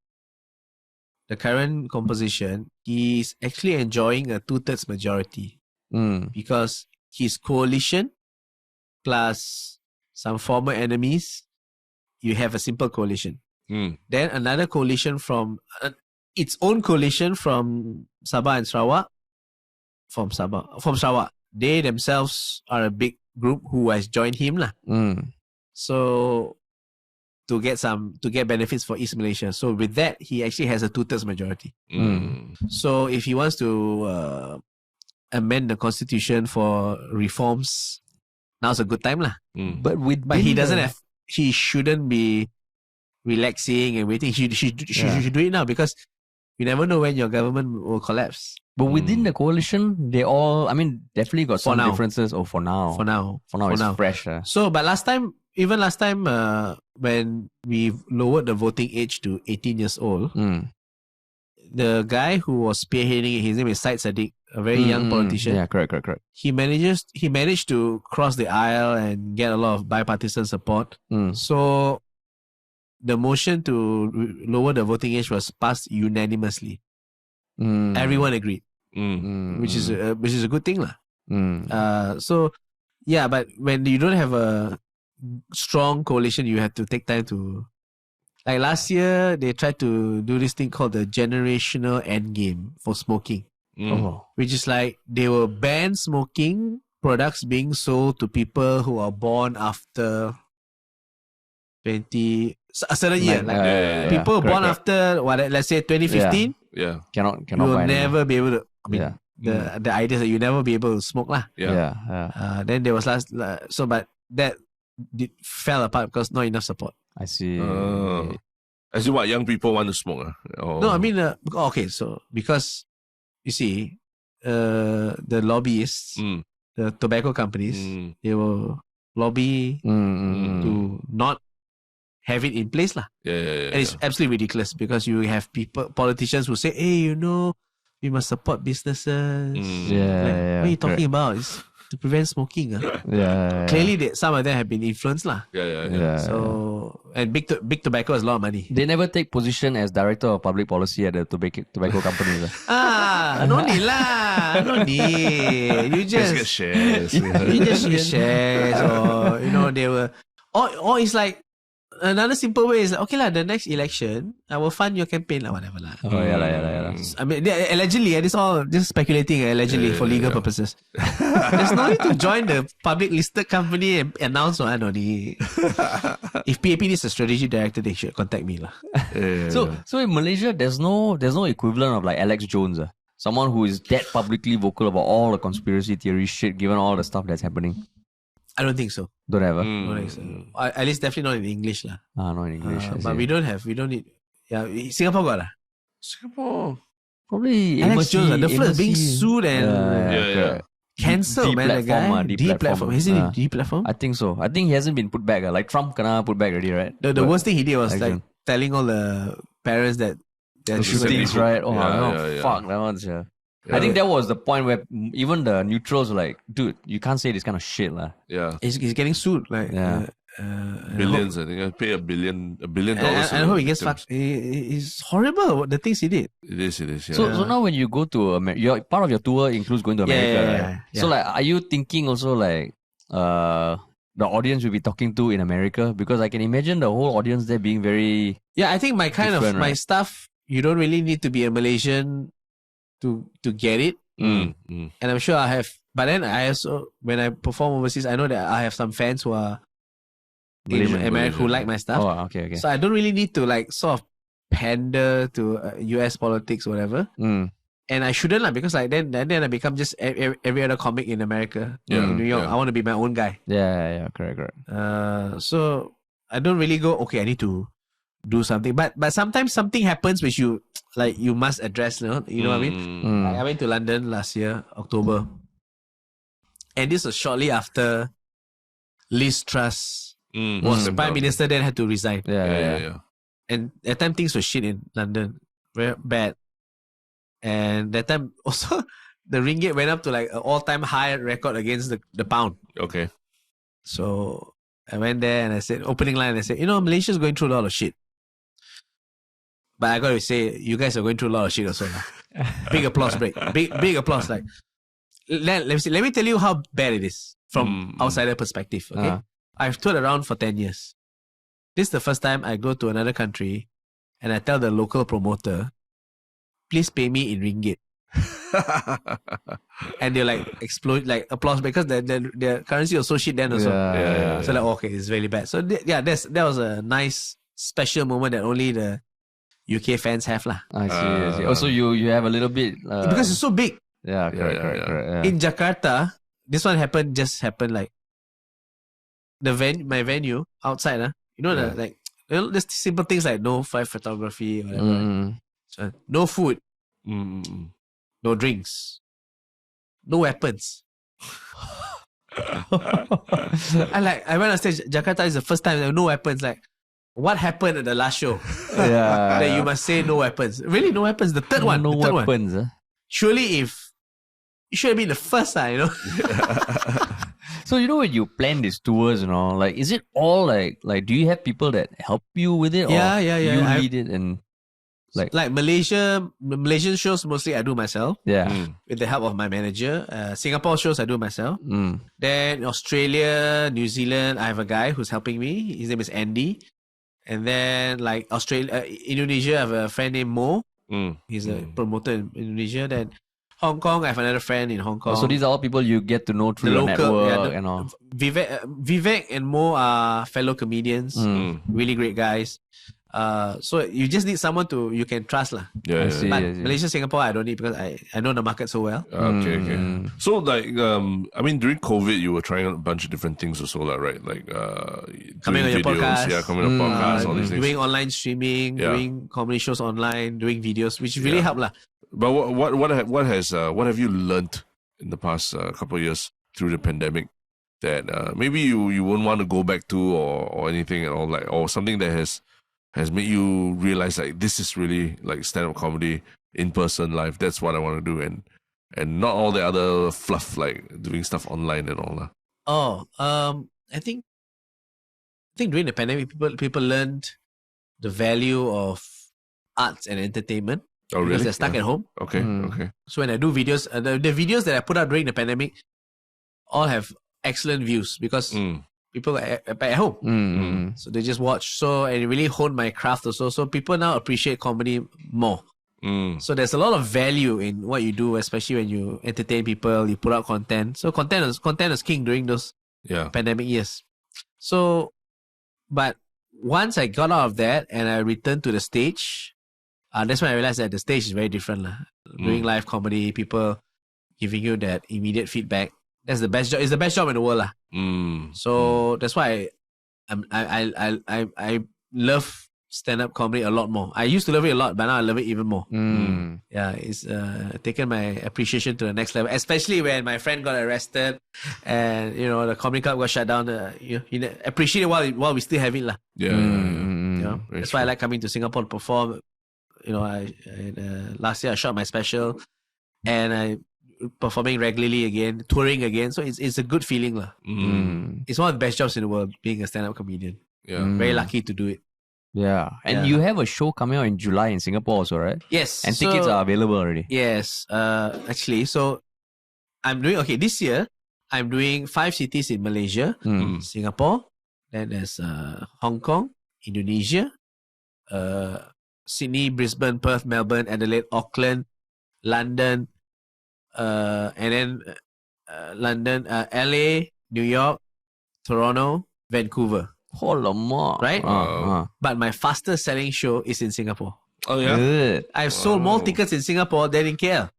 the current composition, he's actually enjoying a 2/3 majority because his coalition plus some former enemies, you have a simple coalition. Then another coalition from its own coalition from Sabah and Sarawak, from Sarawak. They themselves are a big group who has joined him lah. So to get benefits for East Malaysia. So with that, he actually has a 2/3 majority. So if he wants to amend the constitution for reforms, now's a good time lah. But he doesn't have. He shouldn't be relaxing and waiting. He should do it now because you never know when your government will collapse. But within the coalition, they all, definitely got some differences. Oh, for now. For now, it's fresh. So, but last time, when we lowered the voting age to 18 years old, the guy who was spearheading it, his name is Syed Saddiq, a very young politician. Yeah, correct. He managed to cross the aisle and get a lot of bipartisan support. So the motion to lower the voting age was passed unanimously. Everyone agreed, which is a good thing lah. So yeah, but when you don't have a strong coalition, you have to take time to. Like last year, they tried to do this thing called the generational endgame for smoking, which is like they will ban smoking products being sold to people who are born after 20 a certain year. People born after let's say 2015. Cannot. You will buy never be able to. the idea is that you never be able to smoke lah. Then there was but that fell apart because not enough support. I see. As in what, young people want to smoke? No, I mean, okay, so because you see, the lobbyists, the tobacco companies, they will lobby to not have it in place lah. And it's absolutely ridiculous because you have politicians who say, hey, we must support businesses. What are you talking about? It's to prevent smoking. Clearly, some of them have been influenced lah. So, and big tobacco has a lot of money. They never take position as director of public policy at the tobacco companies. No need lah. No need. You just get shares. You just get shares, or they were, or it's like. Another simple way is okay lah. The next election, I will fund your campaign lah, whatever lah. I mean, allegedly, this all just speculating. Allegedly for legal purposes. There's no need to join the public listed company and announce one. No need. If PAP needs a strategy director, they should contact me lah. So in Malaysia, there's no equivalent of like Alex Jones, someone who is that publicly vocal about all the conspiracy theory shit, given all the stuff that's happening. I don't think so. Don't have? Don't think so. At least definitely not in English lah. Not in English. But we don't need. Yeah, Singapore got lah. Singapore. Probably Alex Jones. The first being sued and cancelled, man. The guy. Deplatform. Is it deplatform? I think so. I think he hasn't been put back. Like Trump kena put back already, right? The worst thing he did was like telling all the parents that they're shootings, right? Fuck, that one's I think that was the point where even the neutrals were like, dude, you can't say this kind of shit lah. He's getting sued like billions. I think I pay $1 billion. I hope he gets fucked. It's horrible the things he did. It is. Yeah. So now when you go to America, part of your tour includes going to America, right? So like, are you thinking also like the audience you'll be talking to in America? Because I can imagine the whole audience there being very I think my stuff, you don't really need to be a Malaysian to get it. And I'm sure I have, but then I also, when I perform overseas, I know that I have some fans who are in America who like my stuff. Okay. So I don't really need to like sort of pander to US politics or whatever. And I shouldn't lah, because like then I become just every other comic in America, in New York. I want to be my own guy. Yeah, correct. So I don't really go, okay, I need to do something. But sometimes something happens which you must address, you know what I mean? I went to London last year, October. And this was shortly after Liz Truss was Prime Minister, then had to resign. Yeah. And that time things were shit in London. Very bad. And that time also the ringgit went up to like an all-time high record against the pound. Okay. So I went there and I said, opening line, I said, Malaysia's going through a lot of shit. But I got to say, you guys are going through a lot of shit also. Big applause break. Big applause. Like, let me tell you how bad it is from outsider perspective. Okay, I've toured around for 10 years. This is the first time I go to another country and I tell the local promoter, please pay me in ringgit. And they're like explode, like applause, because their currency was so shit then also. So like, okay, it's really bad. So that was a nice special moment that only the UK fans have lah. I see. Also, you have a little bit because it's so big. Yeah, correct. In Jakarta, this one happened like my venue outside, just simple things like no flight photography, whatever. So, no food, no drinks, no weapons. I went on stage. Jakarta is the first time there were no weapons. Like, what happened at the last show? That you must say no weapons. Really, no weapons. The third one. No weapons. Surely, if you should have been the first, So when you plan these tours, like, is it all like do you have people that help you with it? Yeah. You lead it and like Malaysian shows mostly I do myself. Yeah. With the help of my manager. Singapore shows I do myself. Then Australia, New Zealand, I have a guy who's helping me. His name is Andy. And then like Indonesia, I have a friend named Mo. He's a promoter in Indonesia. Then Hong Kong, I have another friend in Hong Kong. So these are all people you get to know through the local network and all. Vivek and Mo are fellow comedians, really great guys. So you just need someone you can trust lah. Yeah. But Malaysia, Singapore, I don't need, because I know the market so well. Okay. So like, during COVID, you were trying a bunch of different things also, right? Like coming on your podcast, coming on podcasts, all these things. Doing online streaming, doing comedy shows online, doing videos, which really helped lah. But what have you learnt in the past couple of years through the pandemic that maybe you wouldn't want to go back to or anything at all, like, or something that has made you realize like this is really like stand-up comedy in person live, that's what I want to do, and not all the other fluff like doing stuff online and all that? I think during the pandemic people learned the value of arts and entertainment. Oh, really? Because they're stuck at home. Okay. So when I do videos, the videos that I put out during the pandemic all have excellent views because people are at home. So they just watch. So it really honed my craft also. So people now appreciate comedy more. So there's a lot of value in what you do, especially when you entertain people, you put out content. So content is king during those pandemic years. So, but once I got out of that and I returned to the stage, that's when I realized that the stage is very different. Doing live comedy, people giving you that immediate feedback. That's the best job. It's the best job in the world. So that's why I love stand-up comedy a lot more. I used to love it a lot, but now I love it even more. Yeah, it's taken my appreciation to the next level, especially when my friend got arrested and the comedy club got shut down. Appreciate it while we still have it. That's why I like coming to Singapore to perform. Last year I shot my special and I performing regularly again, touring again. So it's a good feeling. It's one of the best jobs in the world, being a stand-up comedian. Very lucky to do it. Yeah. And you have a show coming out in July in Singapore also, right? Yes. And tickets are available already. Yes. Actually, so I'm doing, this year, I'm doing 5 cities in Malaysia, Singapore, then there's Hong Kong, Indonesia, Sydney, Brisbane, Perth, Melbourne, Adelaide, Auckland, London, and then London, LA, New York, Toronto, Vancouver. Right? But my fastest selling show is in Singapore. Oh, yeah? I've sold more tickets in Singapore than in KL.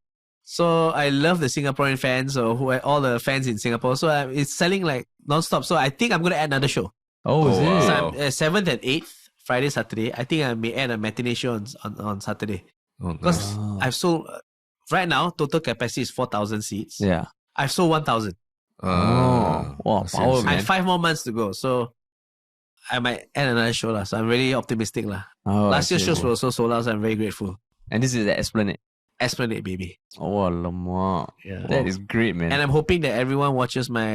So I love the Singaporean fans or all the fans in Singapore. So it's selling like non-stop. So I think I'm going to add another show. Oh, is it? wow. So I'm 7th and 8th, Friday, Saturday. I think I may add a matinee show on Saturday. Oh, Because nice. I've sold, right now, total capacity is 4,000 seats. Yeah. I've sold 1,000. Wow, power, I man. have 5 more months to go. So I might add another show. So I'm really optimistic. Oh, Last year's I see, shows I see. were also sold out. So I'm very grateful. And this is the Esplanade. Esplanade, baby. Oh, alamak. Yeah. That is great, man. And I'm hoping that everyone watches my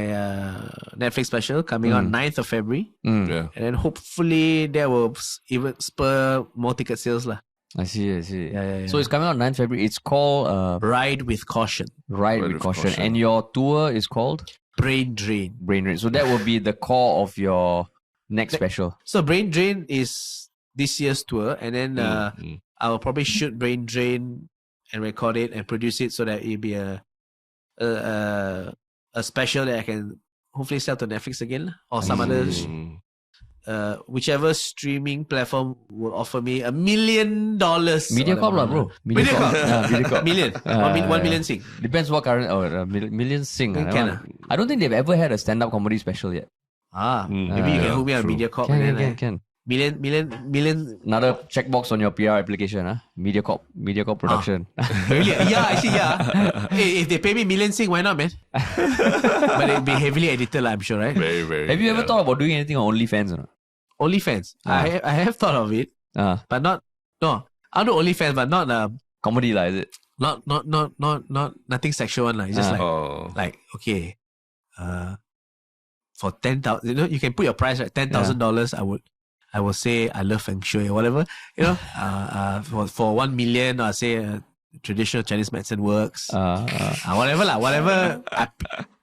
Netflix special coming on 9th of February. Yeah. And then hopefully that will even spur more ticket sales. I see. Yeah. So it's coming out 9th February. It's called Ride with Caution. Ride with Caution. And your tour is called? Brain Drain. Brain Drain. So that will be the core of your next special. So Brain Drain is this year's tour. And then I will probably shoot Brain Drain and record it and produce it so that it'll be a special that I can hopefully sell to Netflix again or some other whichever streaming platform will offer me $1 million. Mediacorp lah, bro. Mediacorp. Mediacorp. Million. 1 million sing. Depends what current million sing. I don't think they've ever had a stand-up comedy special yet. Maybe you can hook me on Mediacorp. Can. Million. Another checkbox on your PR application, Mediacorp production. Really? Yeah, actually, yeah. Hey, if they pay me million sing, why not, man? But it'll be heavily edited, I'm sure, right? Very, very. Have you ever thought about doing anything on OnlyFans or not? OnlyFans. I have thought of it, but not. No, I'll do OnlyFans, but not comedy, is it? Not nothing sexual one. It's just like okay, for 10,000, you can put your price right. $10,000, I will say I love Feng Shui or whatever. For 1 million, I'll say traditional Chinese medicine works. Whatever. I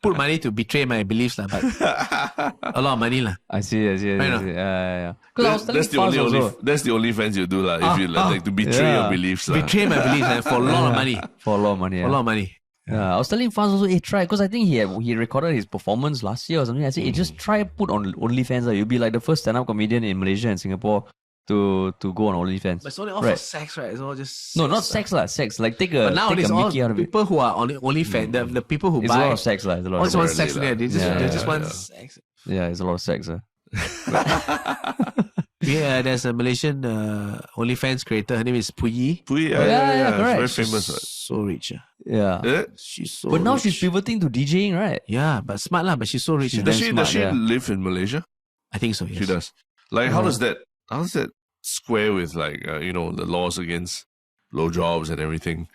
put money to betray my beliefs but a lot of money I see. Yeah. That's the only fans you do if you like to betray your beliefs. Betray my beliefs for a lot of money. For a lot of money. For a lot of money. Yeah, I was telling Faz also, try, because I think he recorded his performance last year or something. I said, just try put on OnlyFans. You'll be like the first stand-up comedian in Malaysia and Singapore to go on OnlyFans. But it's only all for sex, right? It's all just no, not sex sex. Like take but nowadays, all Mickey out of it. people who are on OnlyFans, the people who it's buy, a lot of sex It's a lot all of just want sex. They just want sex. Yeah, it's a lot of sex. Yeah, there's a Malaysian OnlyFans creator. Her name is Puyi. Yeah, correct. Very famous. So rich. Yeah. She's so But now rich. she's pivoting to DJing, right? Yeah, but smart but she's so rich. Does she live in Malaysia? I think so, yes. She does. How does that square with the laws against blowjobs and everything?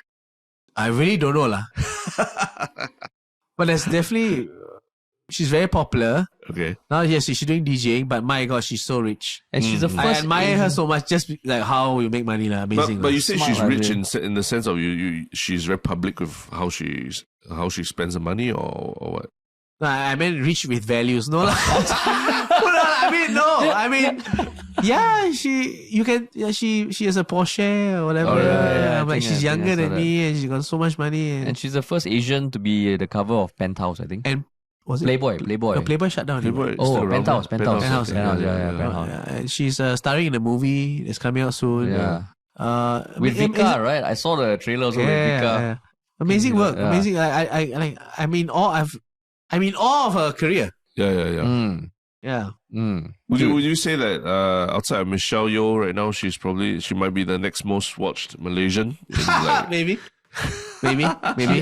I really don't know But there's definitely she's very popular. Okay. Now, yes, she's doing DJing, but my God, she's so rich. And she's the first. I admire her so much, just like how you make money, amazing. But you say Smart, she's rich really. in the sense of she's very public with how she spends the money or what? No, I meant rich with values. No, yeah, she has a Porsche or whatever. But she's younger than me, and she got so much money. And she's the first Asian to be the cover of Penthouse, I think. And was it Playboy? No, Playboy shut down. Playboy Oh, still around, Penthouse. right? Penthouse. Yeah. Penthouse. And she's starring in a movie that's coming out soon. Yeah. With Vika, right? I saw the trailer also with Vika. Yeah. Amazing work. Yeah. Amazing. I'm in awe of her career. Yeah. Yeah. Would you say that outside of Michelle Yeoh right now, she might be the next most watched Malaysian? Maybe. I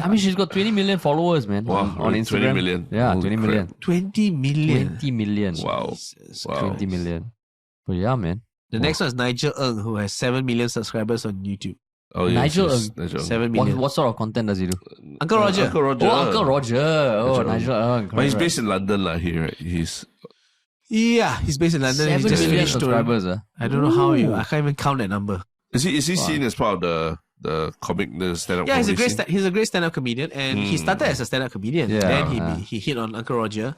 mean, she's got 20 million followers, man. Wow, on Instagram. 20 million. Yeah, Holy 20 million. crap. 20 million. 20 million. Wow. 20 million. But yeah, man. The next one is Nigel Ng, who has 7 million subscribers on YouTube. Oh, yeah, Nigel she's- Ng. Nigel Ng. 7 million. What sort of content does he do? Uncle Roger. Uncle Roger. Oh, Uncle Roger. Oh, Nigel Ng. Nigel Ng. But he's based in London, right? He's Yeah, he's based in London. 7 He just million finished touring. subscribers. I don't know how I can't even count that number. is he seen as part of the stand-up? Yeah, comedy scene? he's a great stand-up comedian, and he started as a stand-up comedian. Yeah, Then he hit on Uncle Roger.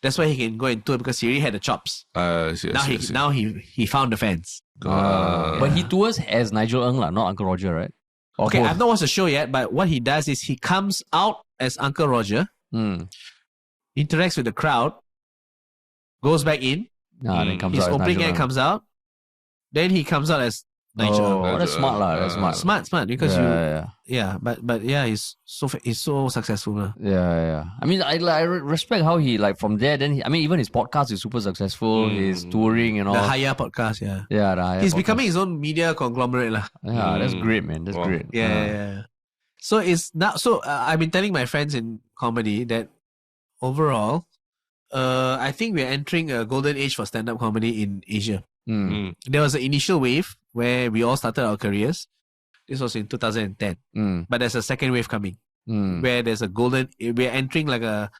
That's why he can go and tour because he already had the chops. I see. Now he found the fans. But he tours as Nigel Ng, not Uncle Roger, right? Or Okay, both? I've not watched the show yet, but what he does is he comes out as Uncle Roger, interacts with the crowd, goes back in. Then comes His out as opening Nigel act Ng. comes out. Then he comes out as Niger. Oh, that's smart lah. That's smart. Smart because but he's so successful now. Yeah. I mean, I respect how he from there. Then even his podcast is super successful. His touring and all. The Haya podcast, Yeah, the Haya he's podcast. becoming his own media conglomerate lah. Yeah, that's great, man. That's great. Yeah. So it's now. So I've been telling my friends in comedy that overall, I think we're entering a golden age for stand-up comedy in Asia. There was an initial wave where we all started our careers. This was in 2010. But there's a second wave coming where we're entering like a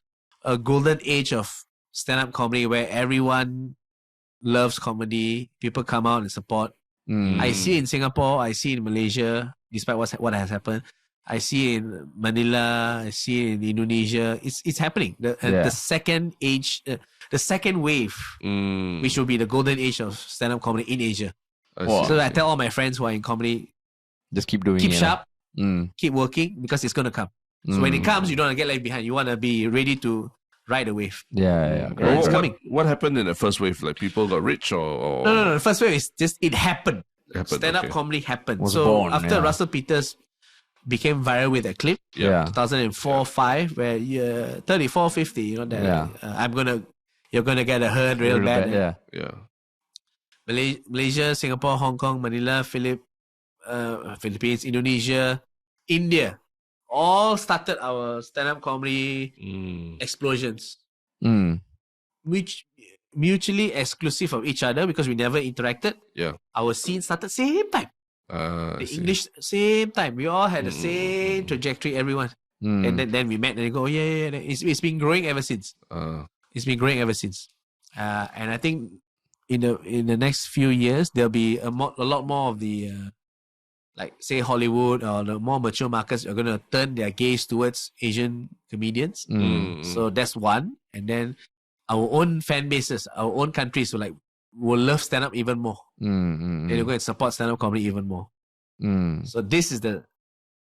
golden age of stand-up comedy where everyone loves comedy. People come out and support. I see in Singapore, I see in Malaysia, despite what has happened. I see in Manila, I see in Indonesia. It's happening. The second age, the second wave, which will be the golden age of stand-up comedy in Asia. So I tell all my friends who are in comedy, just keep doing keep it. sharp, keep working because it's going to come. So when it comes, you don't want to get left behind. You want to be ready to ride the wave. Yeah. It's coming. What happened in the first wave? Like people got rich or... No. The first wave is just, it happened. Stand-up comedy happened. So after Russell Peters became viral with a clip, 2004-5, where 34, 50, you know that. You're gonna get a hurt real bad. Yeah. Malaysia, Singapore, Hong Kong, Manila, Philippines, Indonesia, India, all started our stand-up comedy explosions, which mutually exclusive of each other because we never interacted. Yeah, our scene started same time. The English same time. We all had the same trajectory. Everyone, and then we met and they go, It's been growing ever since. It's been growing ever since. And I think in the next few years there'll be a lot more of the like say Hollywood or the more mature markets are going to turn their gaze towards Asian comedians. So that's one. And then our own fan bases, our own countries will love stand-up even more. They're going to support stand-up comedy even more. So this is the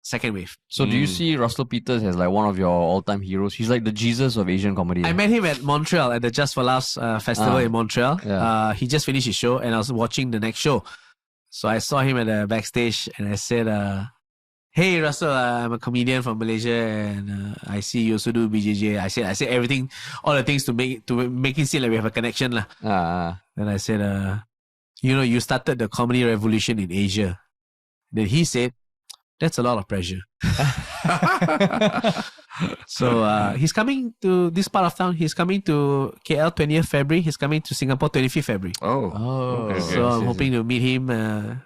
second wave. So do you see Russell Peters as like one of your all-time heroes? He's like the Jesus of Asian comedy. I met him at Montreal at the Just for Laughs festival in Montreal. He just finished his show and I was watching the next show. So I saw him at the backstage and I said, hey Russell, I'm a comedian from Malaysia and I see you also do BJJ. I said everything, all the things to make it seem like we have a connection lah. Then I said, you started the comedy revolution in Asia. Then he said, that's a lot of pressure. So he's coming to this part of town. He's coming to KL 20th February. He's coming to Singapore 25th February. Okay. So I'm hoping to meet him.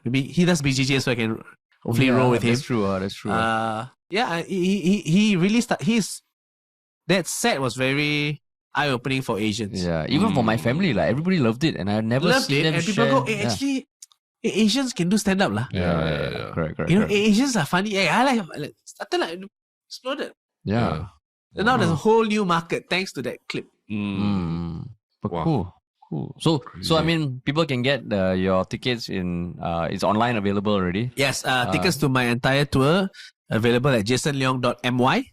Maybe he does BJJ so I can hopefully roll with him. That's true. That's true. He really that set was very eye-opening for Asians. Yeah, even for my family, like everybody loved it, and I never seen them and people share. go, actually, Asians can do stand-up lah. Yeah. Correct. Asians are funny. I started exploded. Yeah. And now there's a whole new market thanks to that clip. But cool. So I mean, people can get your tickets it's online available already. Yes, tickets to my entire tour available at jasonleong.my.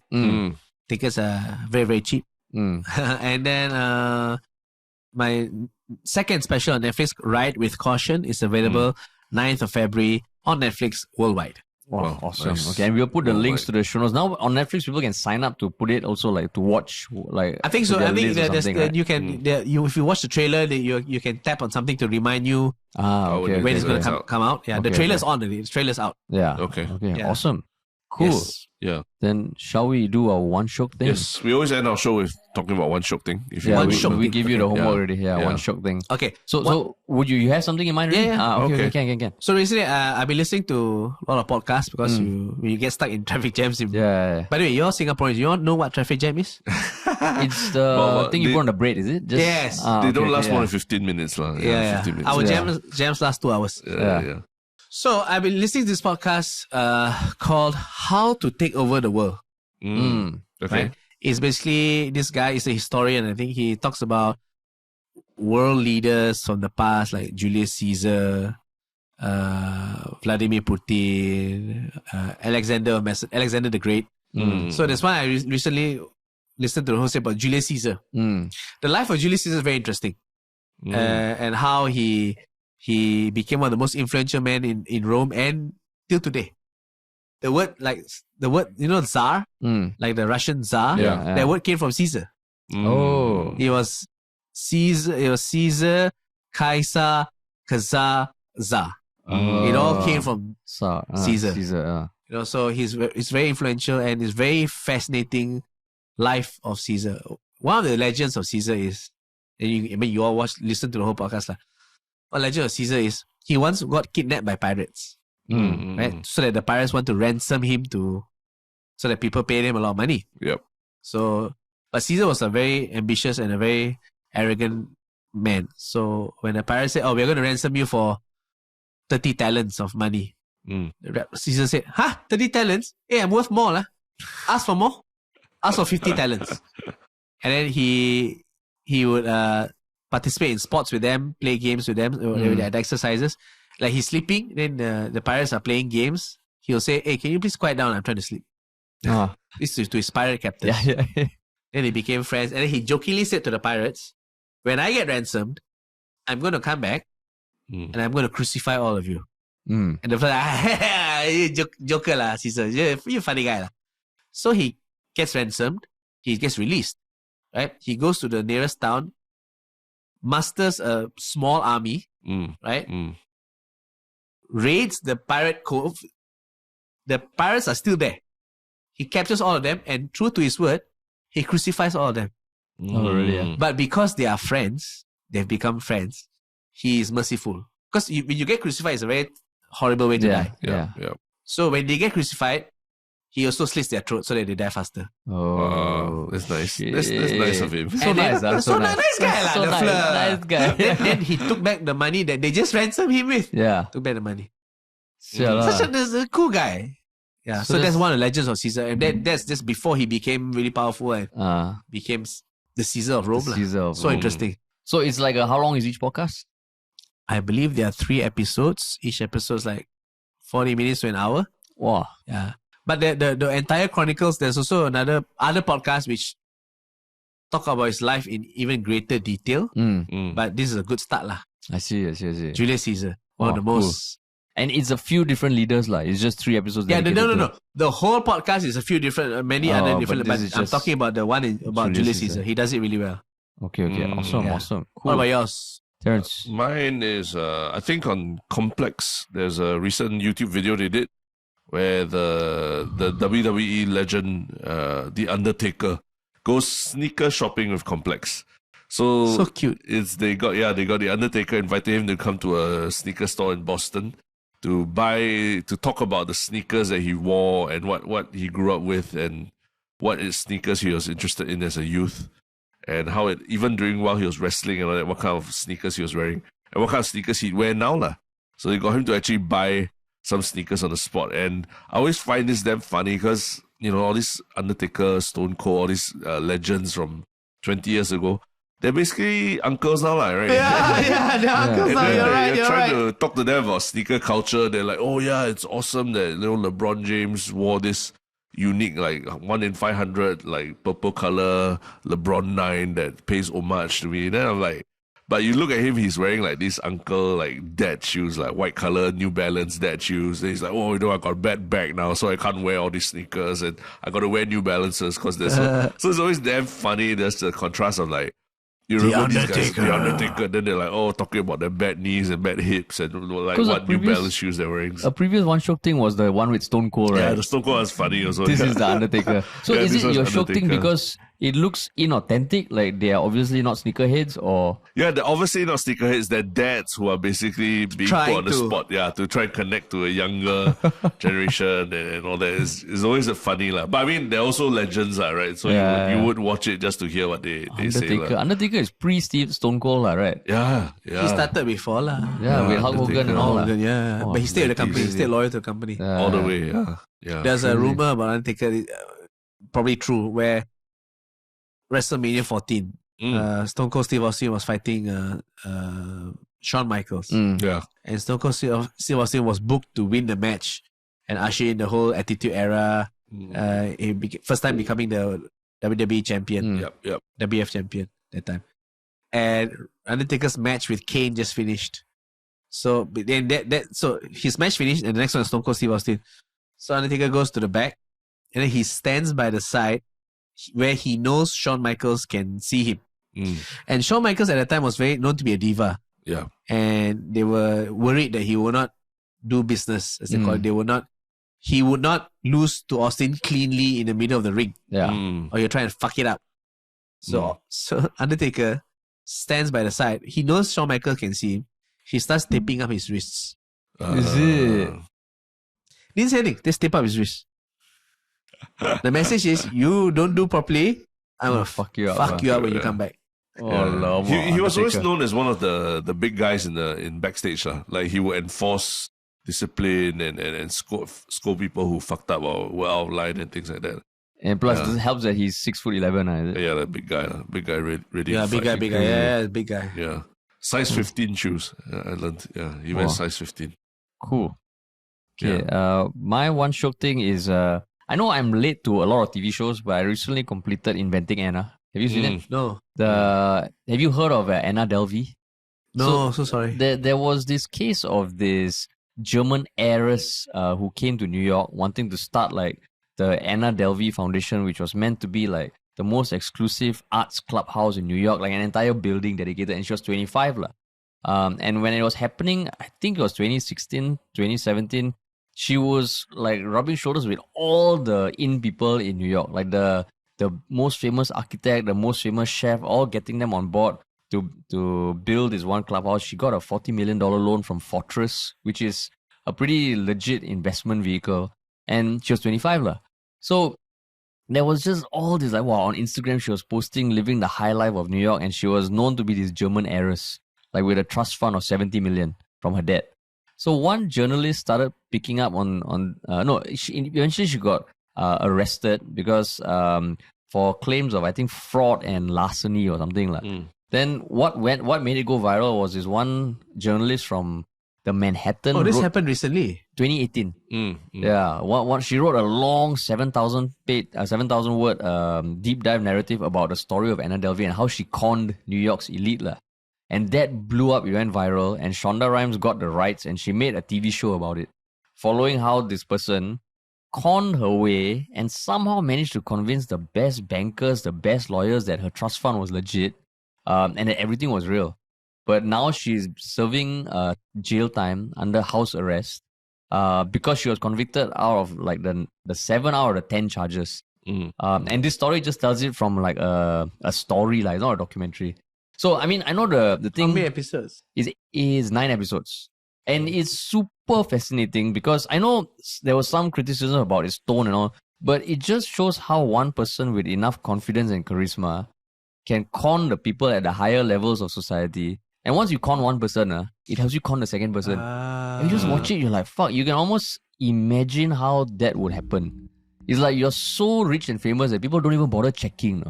Tickets are very, very cheap. And then my second special on Netflix, Ride with Caution, is available 9th of February on Netflix worldwide. Wow, awesome. Nice. Okay, and we'll put the links to the show notes. Now on Netflix, people can sign up to put it also to watch I think so. I think right? you can if you watch the trailer, you can tap on something to remind you when it's going to come out. Yeah, the trailer's on. The trailer's out. Yeah. Okay. Yeah. Awesome. Cool. Yes. Yeah. Then shall we do our one Shiok thing? Yes. We always end our show with talking about one Shiok thing. If we give you the homework already. Yeah, one Shiok thing. Okay. So would you have something in mind? Really? Yeah. Okay. Can. So recently, I've been listening to a lot of podcasts because when you get stuck in traffic jams. Yeah. By the way, you're Singaporeans. You all know what traffic jam is? It's the thing you put on the bread, is it? Yes. They don't last more than 15 minutes. 15 minutes. Our jams last 2 hours. Yeah. So I've been listening to this podcast called How to Take Over the World. Okay. Right? It's basically, this guy is a historian. I think he talks about world leaders from the past like Julius Caesar, Vladimir Putin, Alexander the Great. So that's why I recently listened to the whole about Julius Caesar. The life of Julius Caesar is very interesting. And how he He became one of the most influential men in Rome and till today. The word, Tsar, like the Russian Tsar, that word came from Caesar. Oh. It was Caesar, Kaiser, Khazar, Tsar. It all came from Caesar. So he's very influential, and it's very fascinating life of Caesar. One of the legends of Caesar is, you all listen to the whole podcast. One legend of Caesar is he once got kidnapped by pirates. Right? So that the pirates want to ransom him so that people paid him a lot of money. Yep. But Caesar was a very ambitious and a very arrogant man. So when the pirates said, we're going to ransom you for 30 talents of money. Caesar said, 30 talents? Hey, I'm worth more. Ask for more. Ask for 50 talents. And then he would participate in sports with them, play games with them. They had exercises. Like he's sleeping, then the pirates are playing games. He'll say, hey, can you please quiet down? I'm trying to sleep. This is to his pirate captain. Then they became friends. And then he jokingly said to the pirates, when I get ransomed, I'm going to come back and I'm going to crucify all of you. And the first, joker lah, Caesar. You're a funny guy lah. So he gets ransomed. He gets released. Right? He goes to the nearest town, musters a small army, right? Raids the pirate cove. The pirates are still there. He captures all of them, and true to his word, he crucifies all of them. Oh, really? Yeah. But because they are friends, they've become friends. He is merciful. Because when you get crucified, it's a very horrible way to die. Yeah. So when they get crucified, he also slits their throat so that they die faster. Oh, that's nice. That's nice of him. So nice. So nice guy. So nice guy. Then he took back the money that they just ransomed him with. Yeah. Took back the money. Such a cool guy. Yeah. So that's one of the legends of Caesar. And that's just before he became really powerful and became the Caesar of Rome. So interesting. So it's like how long is each podcast? I believe there are 3 episodes. Each episode is like 40 minutes to an hour. Wow. Yeah. But the entire chronicles, there's also other podcast which talk about his life in even greater detail. But this is a good start lah. I see. Julius Caesar, one of the most. Cool. And it's a few different leaders lah. It's just 3 episodes. Yeah, no. The whole podcast is a few different, many other different. But I'm talking about the one about Julius Caesar. He does it really well. Okay. Awesome. Cool. What about yours? Terence? Mine is, I think on Complex, there's a recent YouTube video they did where the WWE legend, The Undertaker, goes sneaker shopping with Complex. So cute. They got The Undertaker, invited him to come to a sneaker store in Boston to talk about the sneakers that he wore and what he grew up with and what sneakers he was interested in as a youth. And how even while he was wrestling and all that, what kind of sneakers he was wearing and what kind of sneakers he'd wear now lah. So they got him to actually buy some sneakers on the spot. And I always find this damn funny because, all these Undertaker, Stone Cold, all these legends from 20 years ago, they're basically uncles now, right? Yeah, they're uncles now. You're trying to talk to them about sneaker culture. They're like, oh yeah, it's awesome that LeBron James wore this unique, like 1 in 500, like purple color LeBron 9 that pays homage to me. Then I'm like, but you look at him, he's wearing like this uncle, like dad shoes, like white color New Balance dad shoes. And he's like, I got a bad back now, so I can't wear all these sneakers and I got to wear New Balances because there's so it's always damn funny. There's the contrast of like, you remember these guys, The Undertaker, then they're like, talking about their bad knees and bad hips and like what New Balance shoes they're wearing. A previous Shiok Thing was the one with Stone Cold, right? Yeah, the Stone Cold was funny also. This is the Undertaker. So is it your Shiok Thing because it looks inauthentic? Like they are obviously not sneakerheads or... Yeah, they're obviously not sneakerheads. They're dads who are basically being put on the spot. Yeah, to try and connect to a younger generation and all that. It's always a funny lah. But I mean, they're also legends lah, right? So you would watch it just to hear what they say lah. Undertaker is pre-Steve Stone Cold lah, right? Yeah. He started before lah. Yeah, with Hulk Hogan and all lah. Yeah, but he stayed with the company. He stayed loyal to the company. All the way, yeah. There's a rumor about Undertaker, probably true, where WrestleMania 14, Stone Cold Steve Austin was fighting Shawn Michaels. Yeah. And Stone Cold Steve Austin was booked to win the match and usher in the whole Attitude Era. First time becoming the WWE champion. Yep. WF champion that time. And Undertaker's match with Kane just finished. So but then so his match finished, and the next one is Stone Cold Steve Austin. So Undertaker goes to the back, and then he stands by the side where he knows Shawn Michaels can see him. And Shawn Michaels at the time was very known to be a diva. Yeah. And they were worried that he would not do business, as they call it. He would not lose to Austin cleanly in the middle of the ring. Yeah. Or you're trying to fuck it up. So Undertaker stands by the side. He knows Shawn Michaels can see him. He starts taping up his wrists. Is it? Didn't say anything. Just tape up his wrists. The message is, you don't do properly, I'm gonna fuck you up. Fuck you up when you come back. Oh, he was always known as one of the big guys in backstage. Like he would enforce discipline and scold people who fucked up or were out of line and things like that. And plus, it helps that he's 6'11". Yeah, that big guy. Big guy really. Yeah, big guy. Yeah, big guy. Yeah. Size 15 shoes. I learned. Yeah, he wears size 15. Cool. Okay. My one Shiok thing is I know I'm late to a lot of TV shows, but I recently completed Inventing Anna. Have you seen it? No. Have you heard of Anna Delvey? No, so sorry. There was this case of this German heiress who came to New York wanting to start like the Anna Delvey Foundation, which was meant to be like the most exclusive arts clubhouse in New York, like an entire building dedicated, and she was 25 lah. And when it was happening, I think it was 2016, 2017, she was like rubbing shoulders with all the in people in New York, like the most famous architect, the most famous chef, all getting them on board to build this one clubhouse. She got a $40 million loan from Fortress, which is a pretty legit investment vehicle. And she was 25 lah. So there was just all this, like, wow, on Instagram she was posting living the high life of New York, and she was known to be this German heiress, like with a trust fund of 70 million from her dad. So one journalist started picking up eventually she got arrested because for claims of, I think, fraud and larceny or something like. Then what made it go viral was this one journalist from the Manhattan. Oh, this happened recently. 2018. Yeah, she wrote a long 7,000 word deep dive narrative about the story of Anna Delvey and how she conned New York's elite lah. And that blew up. It went viral, and Shonda Rhimes got the rights, and she made a TV show about it, following how this person conned her way and somehow managed to convince the best bankers, the best lawyers that her trust fund was legit, and that everything was real. But now she's serving jail time under house arrest because she was convicted out of like the 7 out of the 10 charges. And this story just tells it from like a story, like, it's not a documentary. So, I mean, I know the thing... How many episodes? Is 9 episodes. And it's super fascinating because I know there was some criticism about its tone and all, but it just shows how one person with enough confidence and charisma can con the people at the higher levels of society. And once you con one person, it helps you con the second person. And you just watch it, you're like, fuck, you can almost imagine how that would happen. It's like you're so rich and famous that people don't even bother checking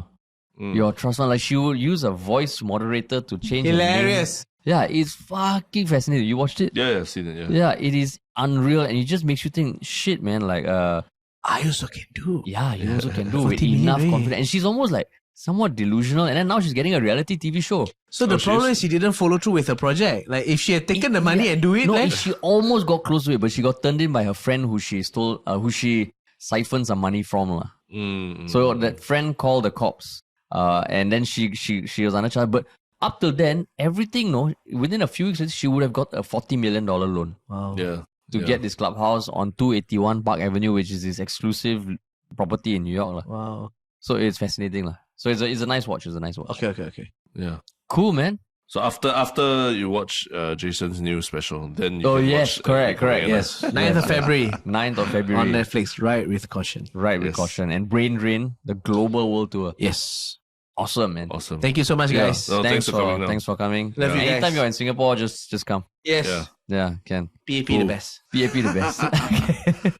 your trust fund. Like, she would use a voice moderator to change Hilarious. Yeah, it's fucking fascinating. You watched it? Yeah, I've seen it, Yeah, it is unreal, and it just makes you think, shit, man, like, I also can do. Yeah, you also can do with enough confidence. And she's almost like somewhat delusional, and then now she's getting a reality TV show. So the problem is she didn't follow through with her project. Like, if she had taken the money and do it, no, she almost got close to it, but she got turned in by her friend who she siphoned some money from. So that friend called the cops. And then she was under charge. But up till then, everything, within a few weeks, she would have got a $40 million loan. Wow. Yeah. To get this clubhouse on 281 Park Avenue, which is this exclusive property in New York. Wow. So it's fascinating. So it's a nice watch. Okay. Yeah. Cool, man. So after you watch Jason's new special, then you can watch... correct. Yes. 9th of February. 9th of February. On Netflix, Right with Caution. Right with Caution. And Brain Drain, the global world tour. Yes. Awesome, man. Awesome. Thank you so much, guys. No, thanks for coming. Love you guys. Anytime you're in Singapore, just come. Yes. Yeah, can. PAP the best. PAP the best. Okay.